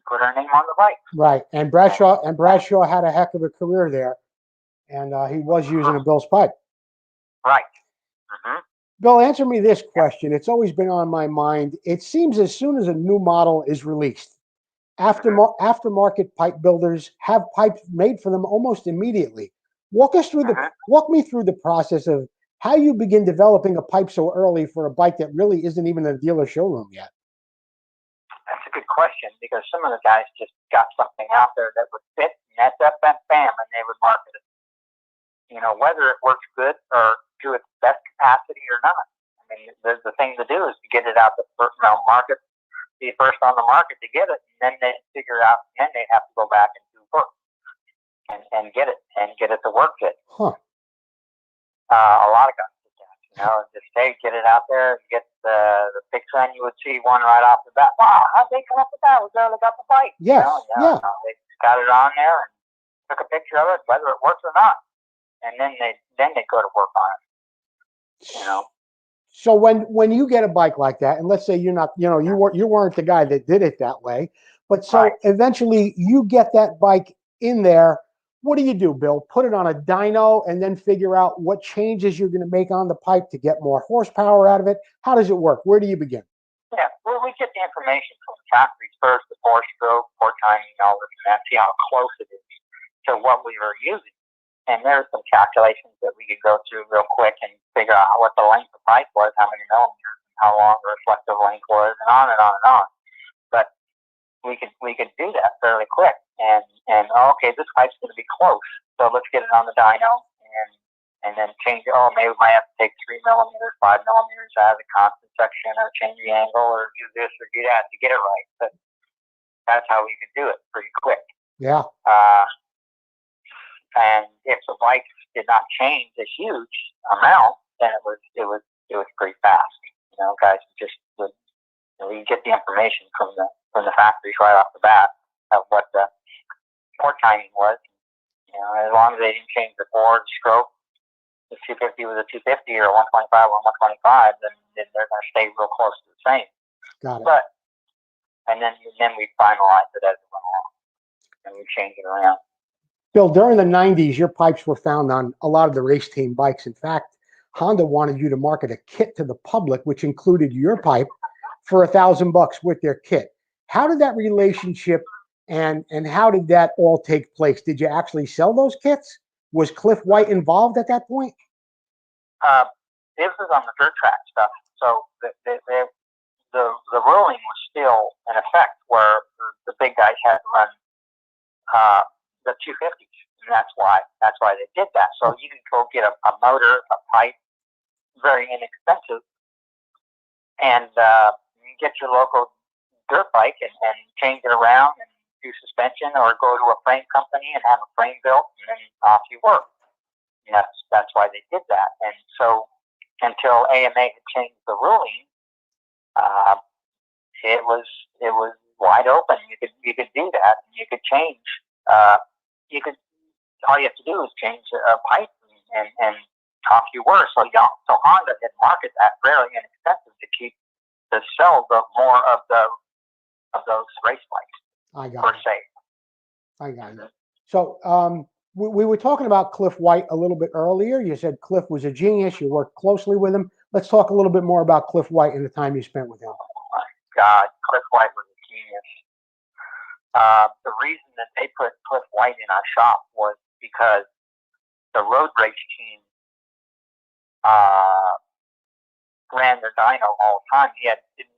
B: put our name on the bike.
A: Right. And Bradshaw had a heck of a career there, and he was using a Bill's pipe.
B: Right. Mm-hmm.
A: Bill, answer me this question. It's always been on my mind. It seems as soon as a new model is released, aftermarket pipe builders have pipes made for them almost immediately. Walk me through the process of how you begin developing a pipe so early for a bike that really isn't even in a dealer showroom yet.
B: That's a good question, because some of the guys just got something out there that would fit, and that's up and bam, and they would market it. You know, whether it works good or to its best capacity or not. I mean, the thing to do is to get it out the market, be first on the market to get it, and then they figure out, and then they'd have to go back and do work and get it to work good.
A: Huh.
B: A lot of guys did that, you know, just get it out there, get the picture, and you would see one right off the bat. Wow, how'd they come up with that? We barely got the bike.
A: Yes,
B: you know, they got it on there and took a picture of it, whether it works or not, and then they go to work on it. You know.
A: So when you get a bike like that, and let's say you're not, you know, you weren't the guy that did it that way, but so
B: right.
A: Eventually you get that bike in there. What do you do, Bill? Put it on a dyno and then figure out what changes you're going to make on the pipe to get more horsepower out of it. How does it work? Where do you begin?
B: Yeah, well, we get the information from the factories first, the bore stroke, bore timing, all this and that, see how close it is to what we were using. And there's some calculations that we could go through real quick and figure out what the length of pipe was, how many millimeters, how long the reflective length was, and on and on and on. But we could do that fairly quick. And okay, this pipe's going to be close, so let's get it on the dyno and then change it. Oh, maybe we might have to take 3 millimeters, 5 millimeters out of the constant section, or change the angle, or do this or do that to get it right. But that's how we could do it pretty quick.
A: Yeah.
B: And if the bikes did not change a huge amount, then it was pretty fast. You know, guys just would, you get the information from the factories right off the bat of what the port timing was. You know, as long as they didn't change the bore, the stroke, the 250 was a 250 or 125 or 125, then they're going to stay real close to the same.
A: Got it.
B: But and then we finalized it as it went along, and we changed it around.
A: Bill, during the 90s, your pipes were found on a lot of the race team bikes. In fact, Honda wanted you to market a kit to the public, which included your pipe for $1,000 with their kit. How did that relationship and how did that all take place? Did you actually sell those kits? Was Cliff White involved at that point?
B: This was on the dirt track stuff. So the ruling was still in effect, where the big guys had to run the 250s, and that's why they did that. So you can go get a motor, a pipe, very inexpensive, and you get your local dirt bike and change it around and do suspension, or go to a frame company and have a frame built, and then off you work. And that's why they did that. And so until AMA had changed the ruling, it was wide open. You could do that. You could change. All you have to do is change a pipe and off you were. So Honda did market that fairly inexpensive to sell more of those race bikes.
A: I got
B: per
A: it.
B: se.
A: I got it. So we were talking about Cliff White a little bit earlier. You said Cliff was a genius. You worked closely with him. Let's talk a little bit more about Cliff White and the time you spent with him.
B: Oh my God, Cliff White was a genius. The reason that they put Cliff White in our shop was because the road race team ran their dyno all the time. He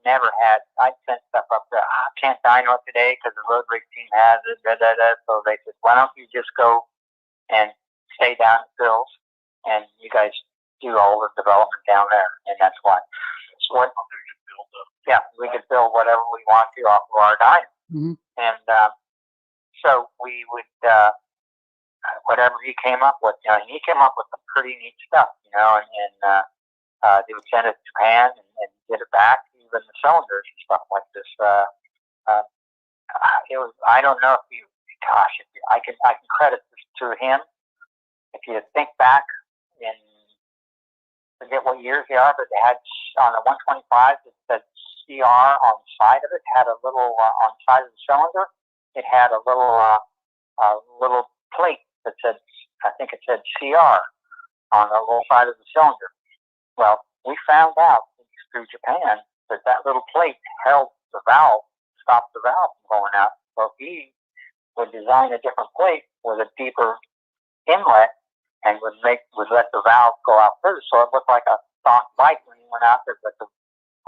B: never had. I sent stuff up there. I can't dyno it today because the road rig team has it. So they said, why don't you just go and stay down at Phil's, and you guys do all the development down there, and that's why. So what we could build. Yeah, we could build whatever we want to off of our dyno, and so we would. Whatever he came up with, he came up with some pretty neat stuff, and they would send it to Japan and get it back, even the cylinders and stuff like this. It was, I don't know if you, gosh, I can credit this to him. If you think back in, forget what years they are, but they had on the 125, it said CR on the side of it, had a little, on the side of the cylinder, it had a little plate that said, I think it said CR on the little side of the cylinder. Well, we found out through Japan that little plate held the valve, stopped the valve from going out. So he would design a different plate with a deeper inlet and would let the valve go out further. So it looked like a stock bike when he went out there, but the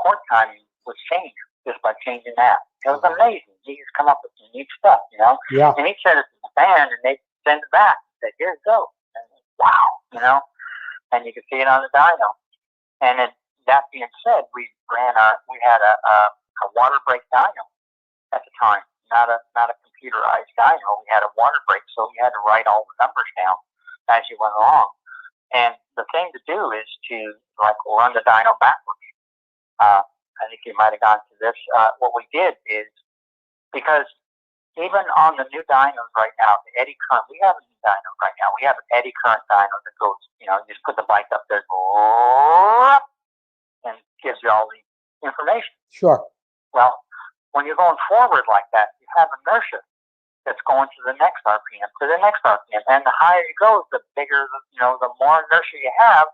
B: port timing was changed just by changing that. It was amazing. He just come up with some neat stuff,
A: Yeah.
B: And he'd send it to Japan and they'd send it back and say, here you go. And wow, and you could see it on the dyno. And then that being said, we had a water brake dyno at the time, not a computerized dyno. We had a water brake, so you had to write all the numbers down as you went along. And the thing to do is to run the dyno backwards. I think you might have gone to this. What we did is, because even on the new dynos right now, the eddy current, we have a new dyno right now. We have an eddy current dyno that goes, you just put the bike up there, and gives you all the information.
A: Sure.
B: Well, when you're going forward like that, you have inertia that's going to the next RPM, to the next RPM. And the higher you go, the bigger, the more inertia you have,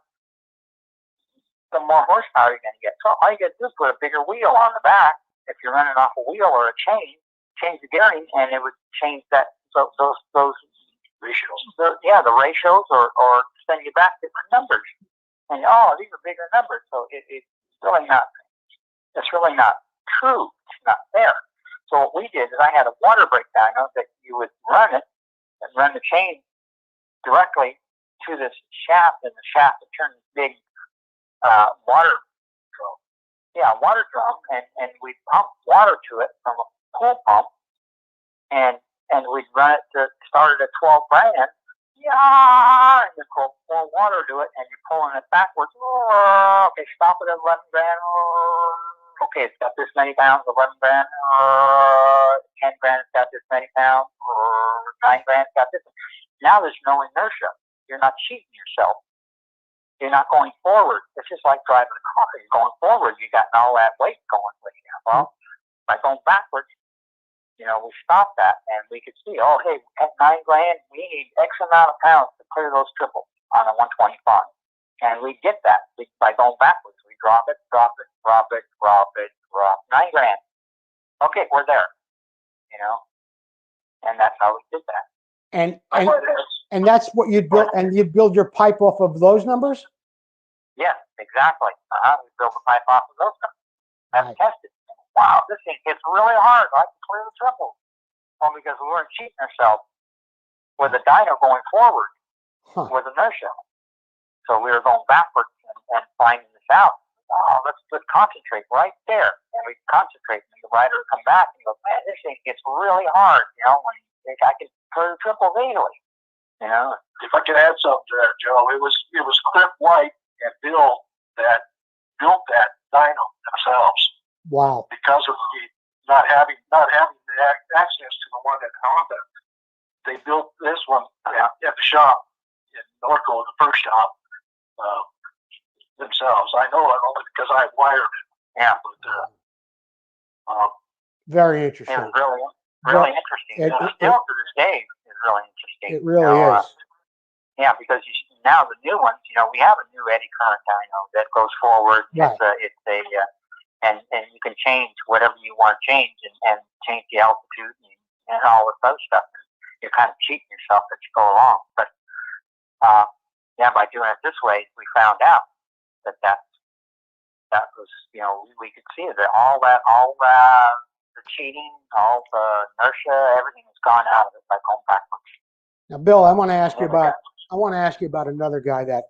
B: the more horsepower you're going to get. So all you got to do is put a bigger wheel on the back. If you're running off a wheel or a chain, change the gearing, and it would change that. So those ratios. The ratios, or send you back different numbers. And these are bigger numbers. So it's really not. It's really not true. It's not fair. So what we did is I had a water brake dyno that you would run it and run the chain directly to this shaft, and the shaft would turn this big water drum. Yeah, water drum, and we'd pump water to it from a pool pump, and we'd run it to start it at 12 grand. Yeah, and you pour water to it, and you're pulling it backwards. Okay, stop it at 11 grand. Okay, it's got this many pounds. 11 grand. 10 grand. It's got this many pounds. 9 grand. It's got this. Now there's no inertia. You're not cheating yourself. You're not going forward. It's just like driving a car. You're going forward. You got all that weight going with you. Well, by going backwards, we stopped that, and we could see, hey, at 9 grand, we need X amount of pounds to clear those triples on a 125. And we get that by going backwards. We drop it, 9 grand. Okay, we're there, and that's how we did that.
A: And that's what you'd build, and you'd build your pipe off of those numbers?
B: Yeah, exactly. We built a pipe off of those numbers. I've tested. Wow, this thing hits really hard. I can clear the triples. Well, because we weren't cheating ourselves with the dyno going forward with inertia. So we were going backwards and finding this out. Let's concentrate right there. And we concentrate, and the rider would come back and go, man, this thing gets really hard. When I can clear the triples easily.
C: If I could add something to that, Joe, it was Cliff White and Bill that built that dyno themselves.
A: Wow.
C: Because of not having the access to the one at Honda, they built this one at the shop in Norco, the first shop, themselves. I know it only because I wired it.
B: Yeah.
C: But,
A: very interesting.
B: It was really interesting. Still to this day is really interesting.
A: It really is.
B: Yeah, because now the new ones, we have a new eddy current dyno that goes forward.
A: Right.
B: And you can change whatever you want to change, and change the altitude and all this other stuff. You're kind of cheating yourself as you go along. But by doing it this way, we found out that was, we could see that all the cheating, all the inertia, everything has gone out of it by going backwards.
A: Now, Bill, I want to ask you about another guy that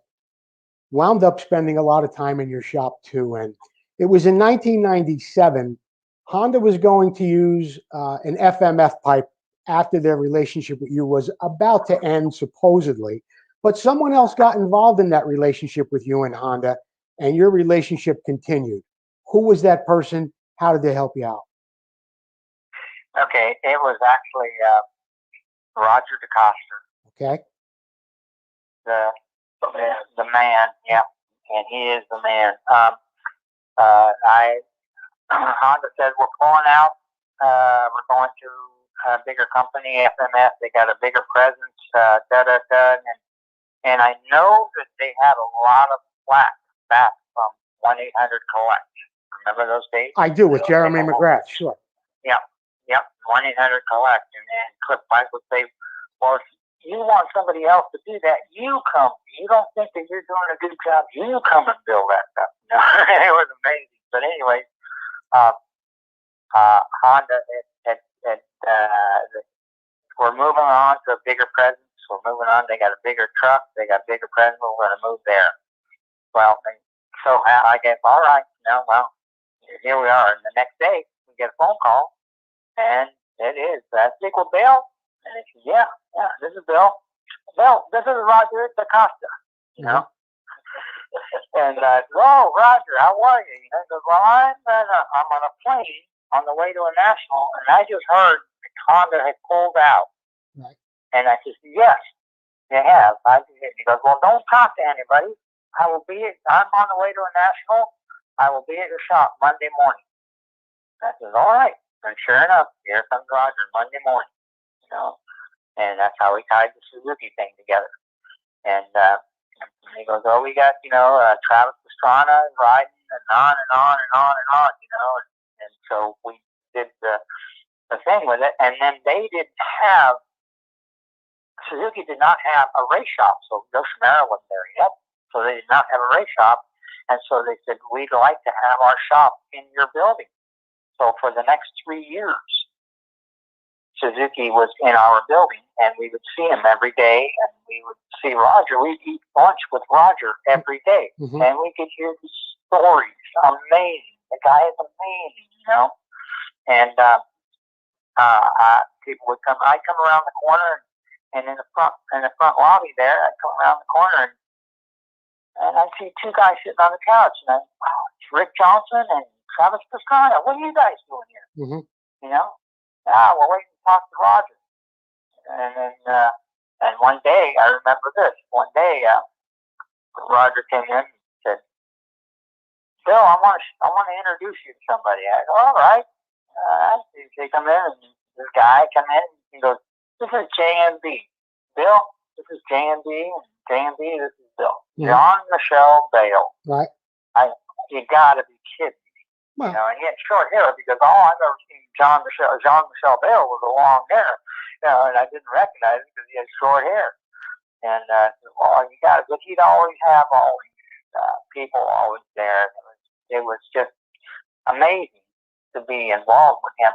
A: wound up spending a lot of time in your shop too. And it was in 1997, Honda was going to use an FMF pipe after their relationship with you was about to end, supposedly. But someone else got involved in that relationship with you and Honda, and your relationship continued. Who was that person? How did they help you out?
B: Okay, it was actually Roger DeCosta.
A: Okay.
B: The man, yeah, and he is the man. Honda said, we're pulling out. We're going to a bigger company, FMF. They got a bigger presence. And I know that they had a lot of flack back from 1-800-COLLECT. Remember those days?
A: I do, with Jeremy McGrath, sure.
B: Yeah, 1-800-COLLECT. And Cliff Pike would say, well, if you want somebody else to do that, you come. You don't think that you're doing a good job, you come and build that stuff. It was amazing. But anyway, Honda, we're moving on to a bigger presence. We're moving on. They got a bigger truck. They got a bigger presence. We're going to move there. Well, so I guess, all right. Here we are. And the next day, we get a phone call, and it is, speak with Bill? And he said, yeah, this is Bill. Bill, this is Roger Costa, And I said, oh, Roger, how are you? He goes, well, I'm on a plane on the way to a national, and I just heard that Honda had pulled out.
A: Right.
B: And I said, yes, you have. He goes, well, don't talk to anybody. I'm on the way to a national. I will be at your shop Monday morning. I said, all right. And sure enough, here comes Roger Monday morning. And that's how we tied the Suzuki thing together. And he goes, oh, we got, Travis Pastrana riding and on and on and on and on, And so we did the thing with it. And then Suzuki did not have a race shop. So Cervera wasn't there yet. So they did not have a race shop. And so they said, we'd like to have our shop in your building. So for the next 3 years, Suzuki was in our building, and we would see him every day, and we would see Roger. We'd eat lunch with Roger every day, and we could hear the stories. Amazing. The guy is amazing, And people would come. I'd come around the corner, and in the front lobby there, I'd come around the corner, and I'd see two guys sitting on the couch, and it's Rick Johnson and Travis Pastrana. What are you guys doing here? We're waiting to talk to Roger. And then, and one day, I remember this. One day, Roger came in and said, Bill, I want to introduce you to somebody. I go, all right. They come in, and this guy come in, and he goes, this is JMB. Bill, this is JMB, and JMB, this is Bill. John Michelle Bale.
A: Right.
B: You gotta be kidding me.
A: Well,
B: And he had short hair, because all I've ever seen John Michelle Bale was a long hair. And I didn't recognize him because he had short hair. And you got it. But he'd always have all these people always there. It was just amazing to be involved with him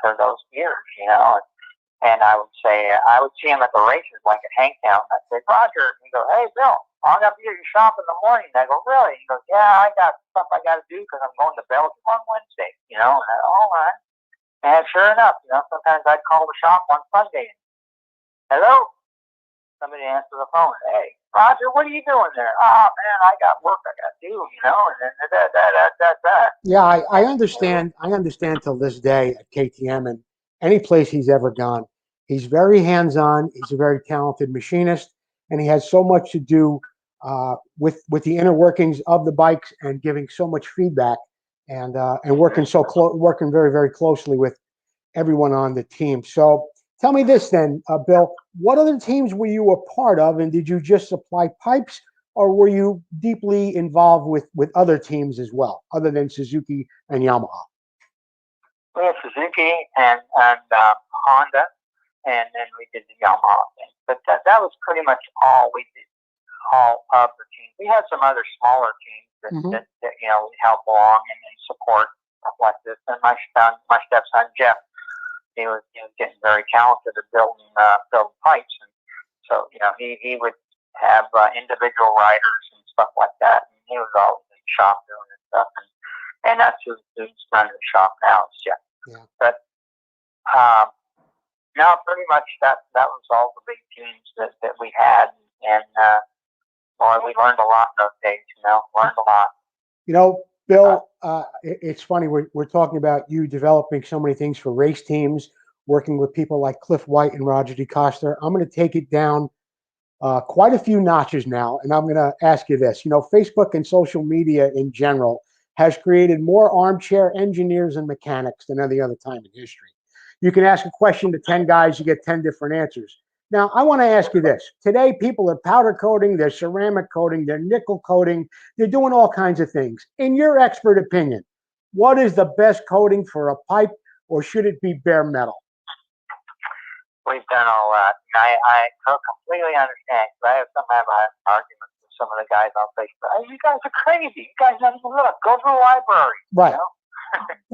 B: for those years, And I would see him at the races, like at Hangtown. I'd say, Roger. He'd go, hey, Bill, I'm going to be at your shop in the morning. And I go, really? He goes, yeah, I got stuff I got to do because I'm going to Belgium on Wednesday, And I go, all right. And sure enough, sometimes I'd call the shop on Sunday. Hello? Somebody answered the phone. Hey, Roger, what are you doing there? Oh, man, I got work I got to do, And then
A: yeah, I understand. I understand till this day at KTM and any place he's ever gone. He's very hands-on. He's a very talented machinist, and he has so much to do with the inner workings of the bikes and giving so much feedback and working very, very closely with everyone on the team. So tell me this then, Bill, what other teams were you a part of, and did you just supply pipes, or were you deeply involved with other teams as well, other than Suzuki and Yamaha?
B: We had Suzuki and Honda, and then we did the Yamaha thing. But that was pretty much all we did, all of the teams. We had some other smaller teams, that,
A: Mhm.
B: that you know, we help along and support stuff like this. And my stepson Jeff, he was getting very talented at building pipes, and so you know he would have individual riders and stuff like that, and he was always in the shop doing this stuff, and that's who's running the shop now, is Jeff.
A: Yeah.
B: But no, pretty much that was all the big teams that we had, and boy, we learned a lot in those days. You know, learned a lot.
A: You know, Bill, it's funny. We're talking about you developing so many things for race teams, working with people like Cliff White and Roger DeCosta. I'm going to take it down quite a few notches now, and I'm going to ask you this. You know, Facebook and social media in general has created more armchair engineers and mechanics than any other time in history. You can ask a question to 10 guys, you get 10 different answers. Now, I want to ask you this. Today, people are powder coating, they're ceramic coating, they're nickel coating, they're doing all kinds of things. In your expert opinion, what is the best coating for a pipe, or should it be bare metal?
B: We've done all that. And I completely understand, because I have arguments with some of the guys on Facebook. Oh, you guys are crazy. You guys never look. Go to the library.
A: Right.
B: You know?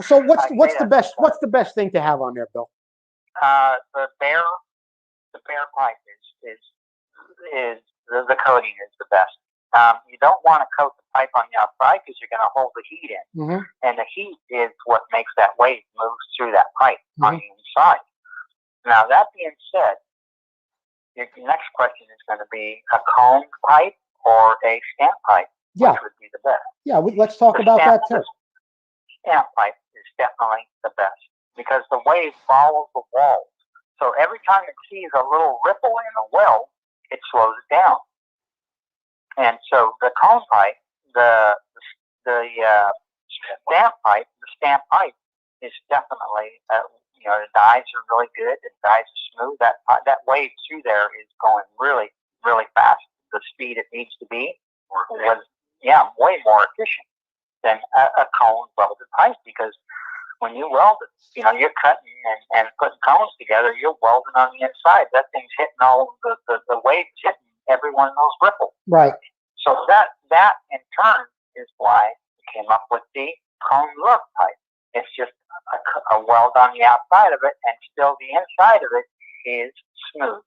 A: So what's the best thing to have on there, Bill?
B: The bare pipe is the coating is the best. You don't want to coat the pipe on the outside because you're going to hold the heat in,
A: Mm-hmm.
B: and the heat is what makes that wave move through that pipe on
A: Mm-hmm.
B: the inside. Now, that being said, your next question is going to be a cone pipe or a stamp pipe,
A: Yeah.
B: which would be the best.
A: Yeah, let's talk about that too.
B: Stamp pipe is definitely the best because the wave follows the walls. So every time it sees a little ripple in a well, it slows it down. And so the cone pipe, the stamp pipe is definitely, you know, the dies are really good. The dies are smooth. That wave through there is going really, really fast. The speed it needs to be was, way more efficient than a cone welded pipe, because when you weld it, you know, you're cutting and putting cones together, you're welding on the inside. That thing's hitting all the waves hitting every one of those ripples.
A: Right.
B: So that in turn is why we came up with the cone look pipe. It's just a weld on the outside of it, and still the inside of it is smooth.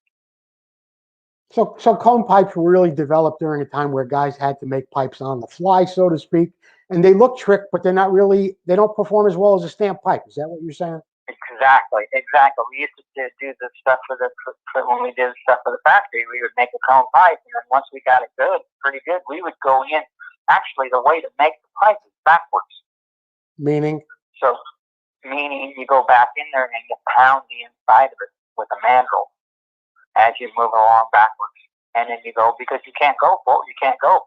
A: So cone pipes were really developed during a time where guys had to make pipes on the fly, so to speak, and they look trick, but they don't perform as well as a stamp pipe. Is that what you're saying?
B: Exactly. We used to do the stuff when we did stuff for the factory. We would make a cone pipe, and then once we got it pretty good, we would go in. Actually, the way to make the pipe is backwards.
A: Meaning?
B: So, meaning you go back in there and you pound the inside of it with a mandrel as you move along backwards, and then you go, because you can't go forward. You can go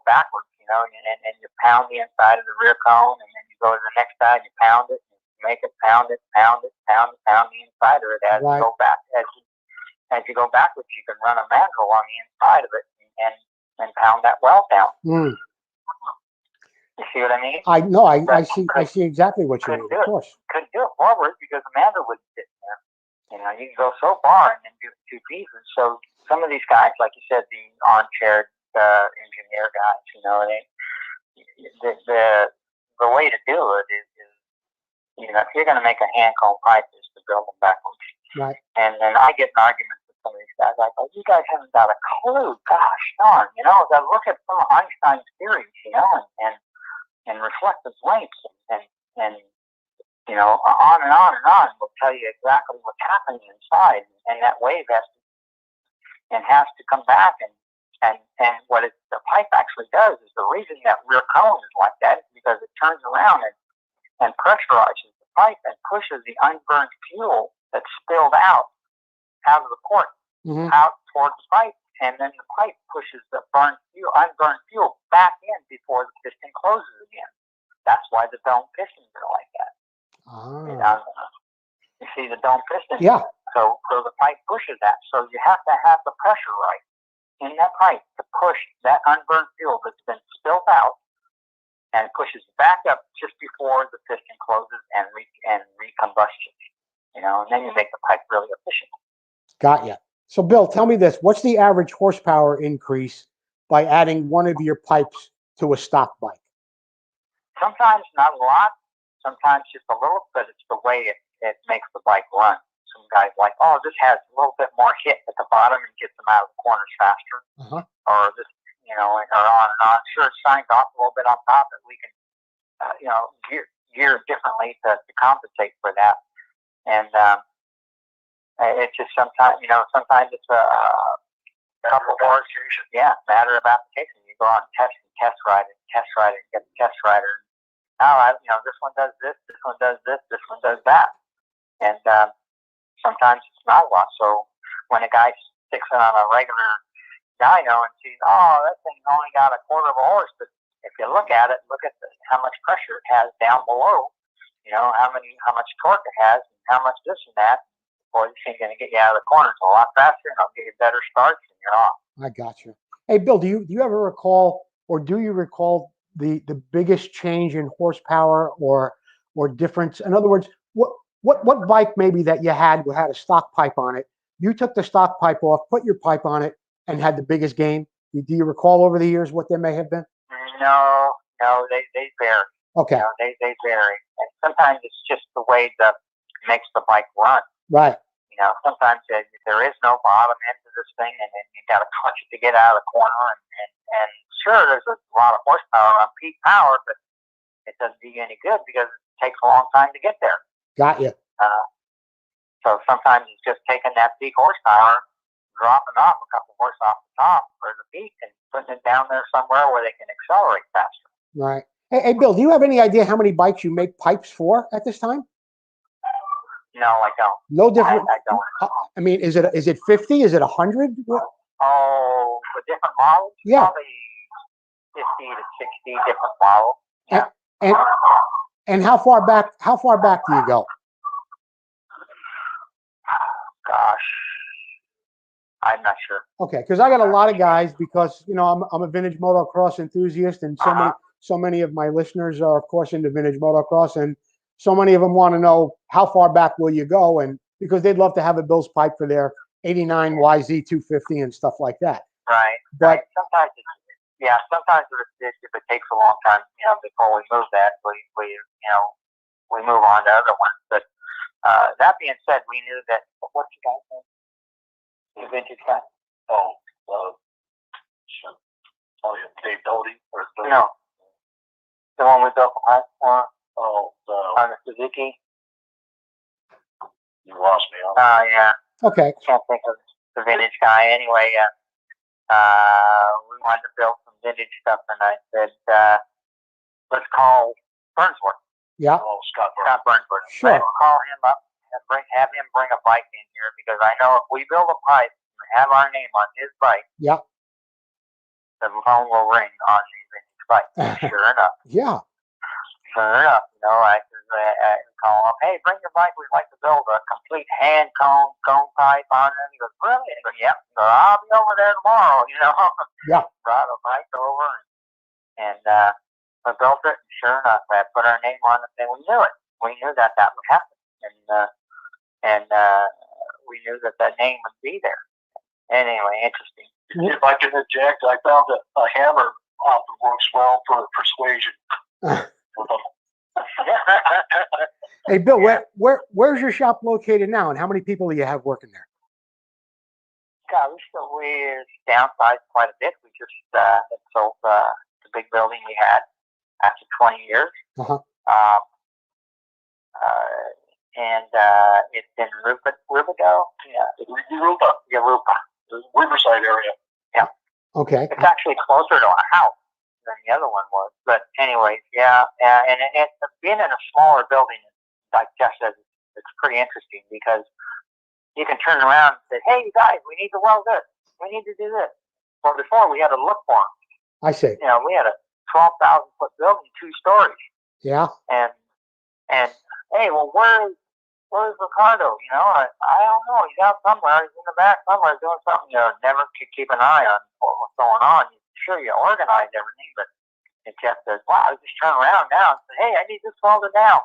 B: backwards, you know, and you pound the inside of the rear cone, and then you go to the next side and you pound it. Make it pound the inside of it as
A: Right.
B: you go back. As you go backwards, you can run a mandrel on the inside of it and pound that weld down.
A: Mm.
B: You see what I mean?
A: I see exactly what you mean. Of course.
B: Couldn't do it forward because the mandrel wouldn't fit in there. You know, you can go so far and then do two pieces. So some of these guys, like you said, the armchair engineer guys, you know, the way to do it is, you know, if you're going to make a hand cone pipe, is to build them backwards.
A: Right.
B: And then I get in arguments with some of these guys. Like, you guys haven't got a clue. Gosh darn, you know, look at some of Einstein's theories, you know, and reflective lengths and you know, on and on and on. Will tell you exactly what's happening inside, and that wave has to come back, and what the pipe actually does is, the reason that rear cone is like that is because it turns around and pressurizes the pipe and pushes the unburned fuel that's spilled out of the port,
A: Mm-hmm.
B: out towards the pipe, and then the pipe pushes the unburned fuel back in before the piston closes again. That's why the dome pistons are like that.
A: Ah.
B: You see the dome piston?
A: Yeah.
B: So the pipe pushes that. So you have to have the pressure right in that pipe to push that unburned fuel that's been spilled out, and it pushes back up just before the piston closes and recombustion. You know, and then you make the pipe really efficient.
A: Got ya. So, Bill, tell me this: what's the average horsepower increase by adding one of your pipes to a stock bike?
B: Sometimes not a lot, sometimes just a little, but it's the way it makes the bike run. Some guys like, oh, this has a little bit more hit at the bottom and gets them out of the corners faster. Or this, you know, or on and on. Sure, it shines off a little bit on top, but we can, you know, gear differently to compensate for that. And it's just sometimes, you know, sometimes it's a couple horse, matter of application. You go out and test ride it, get the test rider. Now, you know, this one does this one does this one does that. And sometimes it's not a lot. So when a guy sticks it on a regular dyno and sees, oh, that thing's only got a quarter of a horse, but if you look at it, how much pressure it has down below, you know, how much torque it has, and how much this and that. Boy, this thing's going to get you out of the corners a lot faster, and it'll get you better starts, and you're off.
A: I got you. Hey, Bill, do you ever recall, or do you recall the biggest change in horsepower or difference? In other words, what bike maybe that you had a stock pipe on it? You took the stock pipe off, put your pipe on it, and had the biggest gain. Do you recall over the years what they may have been?
B: No, they vary.
A: Okay.
B: You know, they vary, and sometimes it's just the way that makes the bike run.
A: Right.
B: You know, sometimes there is no bottom end to this thing, and then you got to clutch it to get out of the corner. And sure, there's a lot of horsepower on peak power, but it doesn't do you any good because it takes a long time to get there.
A: Got you.
B: So sometimes it's just taking that peak horsepower, dropping off a couple horse off the top or the peak, and putting it down there somewhere where they can accelerate faster.
A: Right. Hey, Bill, do you have any idea how many bikes you make pipes for at this time?
B: No, I don't.
A: No different.
B: I don't.
A: I mean, is it 50? Is it 100?
B: Oh, for different models?
A: Yeah.
B: Probably 50 to 60 different models. Yeah.
A: And how far back do you go?
B: Gosh, I'm not sure.
A: Okay, because I got a lot of guys, because you know I'm a vintage motocross enthusiast, and so many of my listeners are of course into vintage motocross, and so many of them want to know how far back will you go, and because they'd love to have a Bill's pipe for their '89 YZ 250 and stuff like that.
B: Right.
A: But
B: sometimes if it takes a long time, you know, before we move that, we move on to other ones. But that being said, we knew that. What's the guy's name? The vintage guy?
C: Oh, sure. Oh, yeah, Dave Doty or
B: no, the one we built the pipe for.
C: Oh,
B: on the Suzuki.
C: You lost me.
B: Yeah.
A: okay.
B: Can't think of the vintage guy. Anyway, we wanted to build some vintage stuff, and I said, let's call Burnsworth.
A: Yeah.
C: Oh, Scott
B: Burnsworth.
A: Sure.
B: Let's call him up and have him bring a bike in here, because I know if we build a pipe and have our name on his bike,
A: Yeah.
B: the phone will ring on the vintage bike. Sure enough.
A: Yeah.
B: Sure enough, you know, I call him, hey, bring your bike. We'd like to build a complete hand cone pipe on it. He goes, really? I go, yep. So I'll be over there tomorrow, you know.
A: Yeah.
B: Brought a bike over and we built it. And sure enough, I put our name on it, and we knew it. We knew that would happen, and we knew that name would be there. Anyway, interesting.
C: If I can interject, I found a hammer often works well for persuasion.
A: Hey, Bill, where's your shop located now, and how many people do you have working there?
B: God, we're downsized quite a bit. We just sold the big building we had after 20 years. And it's in Rubado. Yeah, Rupa.
C: Riverside area.
B: Yeah.
A: Okay.
B: It's actually closer to our house than the other one was. But anyways, yeah. And being in a smaller building, like Jeff says, it's pretty interesting, because you can turn around and say, hey, you guys, we need to weld this. We need to do this. Well, before we had to look for them.
A: I see.
B: You know, we had a 12,000-foot building, 2 stories.
A: Yeah.
B: And hey, well, where's Ricardo? You know, I don't know. He's out somewhere. He's in the back somewhere doing something. You know, never could keep an eye on what's going on. Sure, you organize everything, but it just says, wow, just turn around now and say, hey, I need this welded now.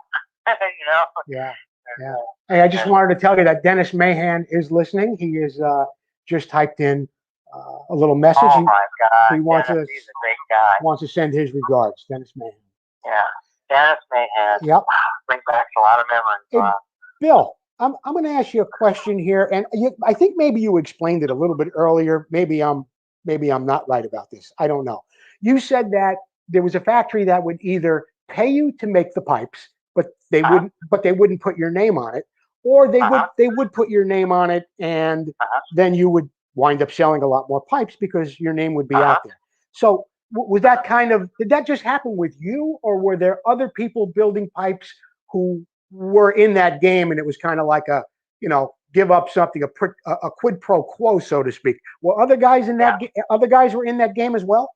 B: You know?
A: Yeah. Yeah. Hey, I just wanted to tell you that Dennis Mahan is listening. He is just typed in a little message.
B: Oh my God,
A: He wants
B: Dennis,
A: to
B: he's a great guy.
A: wants to send his regards, Dennis Mayhem.
B: Yeah, Dennis Mayhem.
A: Yep.
B: Brings back a lot of memories.
A: Hey, Bill, I'm going to ask you a question here, and I think maybe you explained it a little bit earlier. Maybe I'm not right about this. I don't know. You said that there was a factory that would either pay you to make the pipes, but they wouldn't put your name on it, or they would put your name on it, and then you would wind up selling a lot more pipes because your name would be out there. So was that did that just happen with you, or were there other people building pipes who were in that game, and it was kind of like a, give up something, a quid pro quo, so to speak? Were other guys in that? Other guys were in that game as well.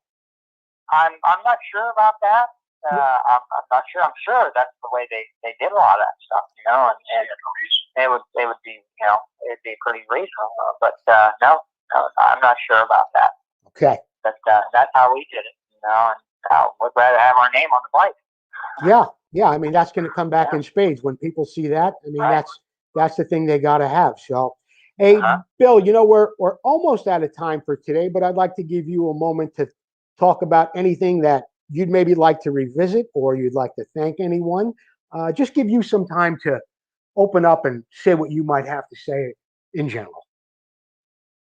B: I'm not sure about that. I'm not sure. I'm sure that's the way they did a lot of that stuff, and it would be, it'd be pretty reasonable. But no, I'm not sure about that.
A: Okay.
B: But that's how we did it, and we'd rather have our name on the pipe.
A: Yeah. I mean, that's going to come back in spades when people see that. I mean, that's the thing they got to have. So, hey, Bill, we're almost out of time for today, but I'd like to give you a moment to talk about anything that you'd maybe like to revisit, or you'd like to thank anyone. Just give you some time to open up and say what you might have to say in general.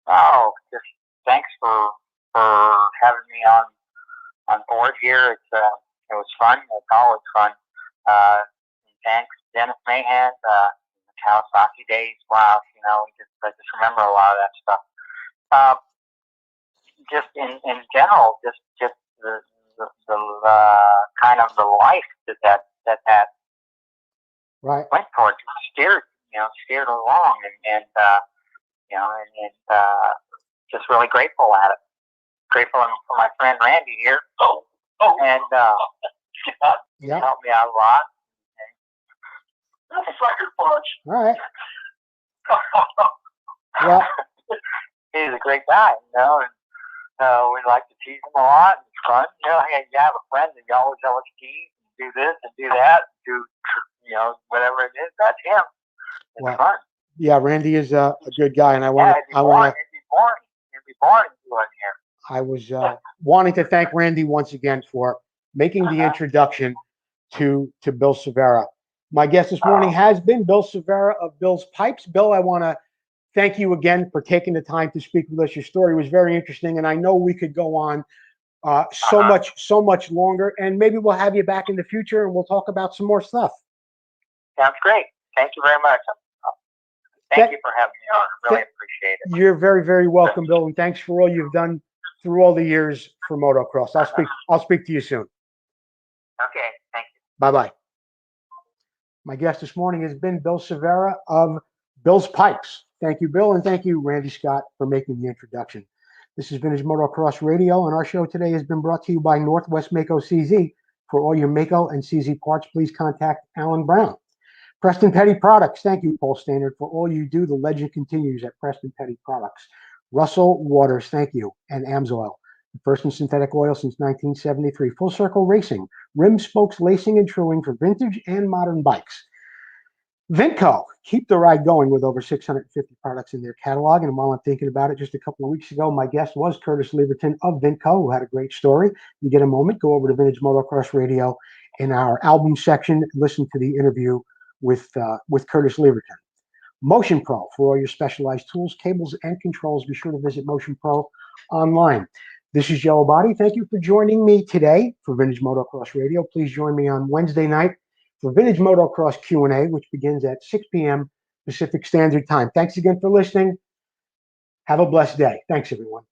B: Oh, just thanks for having me on board here. It was fun. It's always fun. Thanks, Dennis Mayhem, Kawasaki days. Wow, I just remember a lot of that stuff. Just in general, just the kind of the life that
A: right
B: went towards, steered along, and just really grateful at it. Grateful for my friend Randy here. And he helped me out a lot.
C: That's a sucker punch.
A: All right. Well,
B: he's a great guy, and we like to tease him a lot. It's fun, you have a friend that you always tell us tease, and do this and do that, do whatever it is. That's him. It's fun.
A: Yeah, Randy is a good guy, and I want to.
B: It'd be boring if you weren't here.
A: I was wanting to thank Randy once again for making the introduction to Bill Cervera. My guest this morning has been Bill Cervera of Bill's Pipes. Bill, I want to thank you again for taking the time to speak with us. Your story was very interesting, and I know we could go on so much longer, and maybe we'll have you back in the future, and we'll talk about some more stuff.
B: Sounds great. Thank you very much. Thank you for having me on. I really appreciate it.
A: You're very, very welcome, Bill, and thanks for all you've done through all the years for motocross. I'll speak to you soon.
B: Okay, thank you.
A: Bye-bye. My guest this morning has been Bill Cervera of Bill's Pipes. Thank you, Bill, and thank you, Randy Scott, for making the introduction. This has been Vintage Motocross Radio, and our show today has been brought to you by Northwest Mako CZ. For all your Mako and CZ parts, please contact Alan Brown. Preston Petty Products. Thank you, Paul Standard, for all you do. The legend continues at Preston Petty Products. Russell Waters, thank you, and Amsoil, the first in synthetic oil since 1973. Full Circle Racing, rim, spokes, lacing, and truing for vintage and modern bikes. Vinco, keep the ride going with over 650 products in their catalog. And while I'm thinking about it, just a couple of weeks ago, my guest was Curtis Leverton of Vinco, who had a great story. You get a moment, go over to Vintage Motocross Radio in our album section, listen to the interview with Curtis Leverton. Motion Pro, for all your specialized tools, cables, and controls, be sure to visit Motion Pro online. This is Joe Abadi. Thank you for joining me today for Vintage Motocross Radio. Please join me on Wednesday night for Vintage Motocross Q&A, which begins at 6 p.m. Pacific Standard Time. Thanks again for listening. Have a blessed day. Thanks, everyone.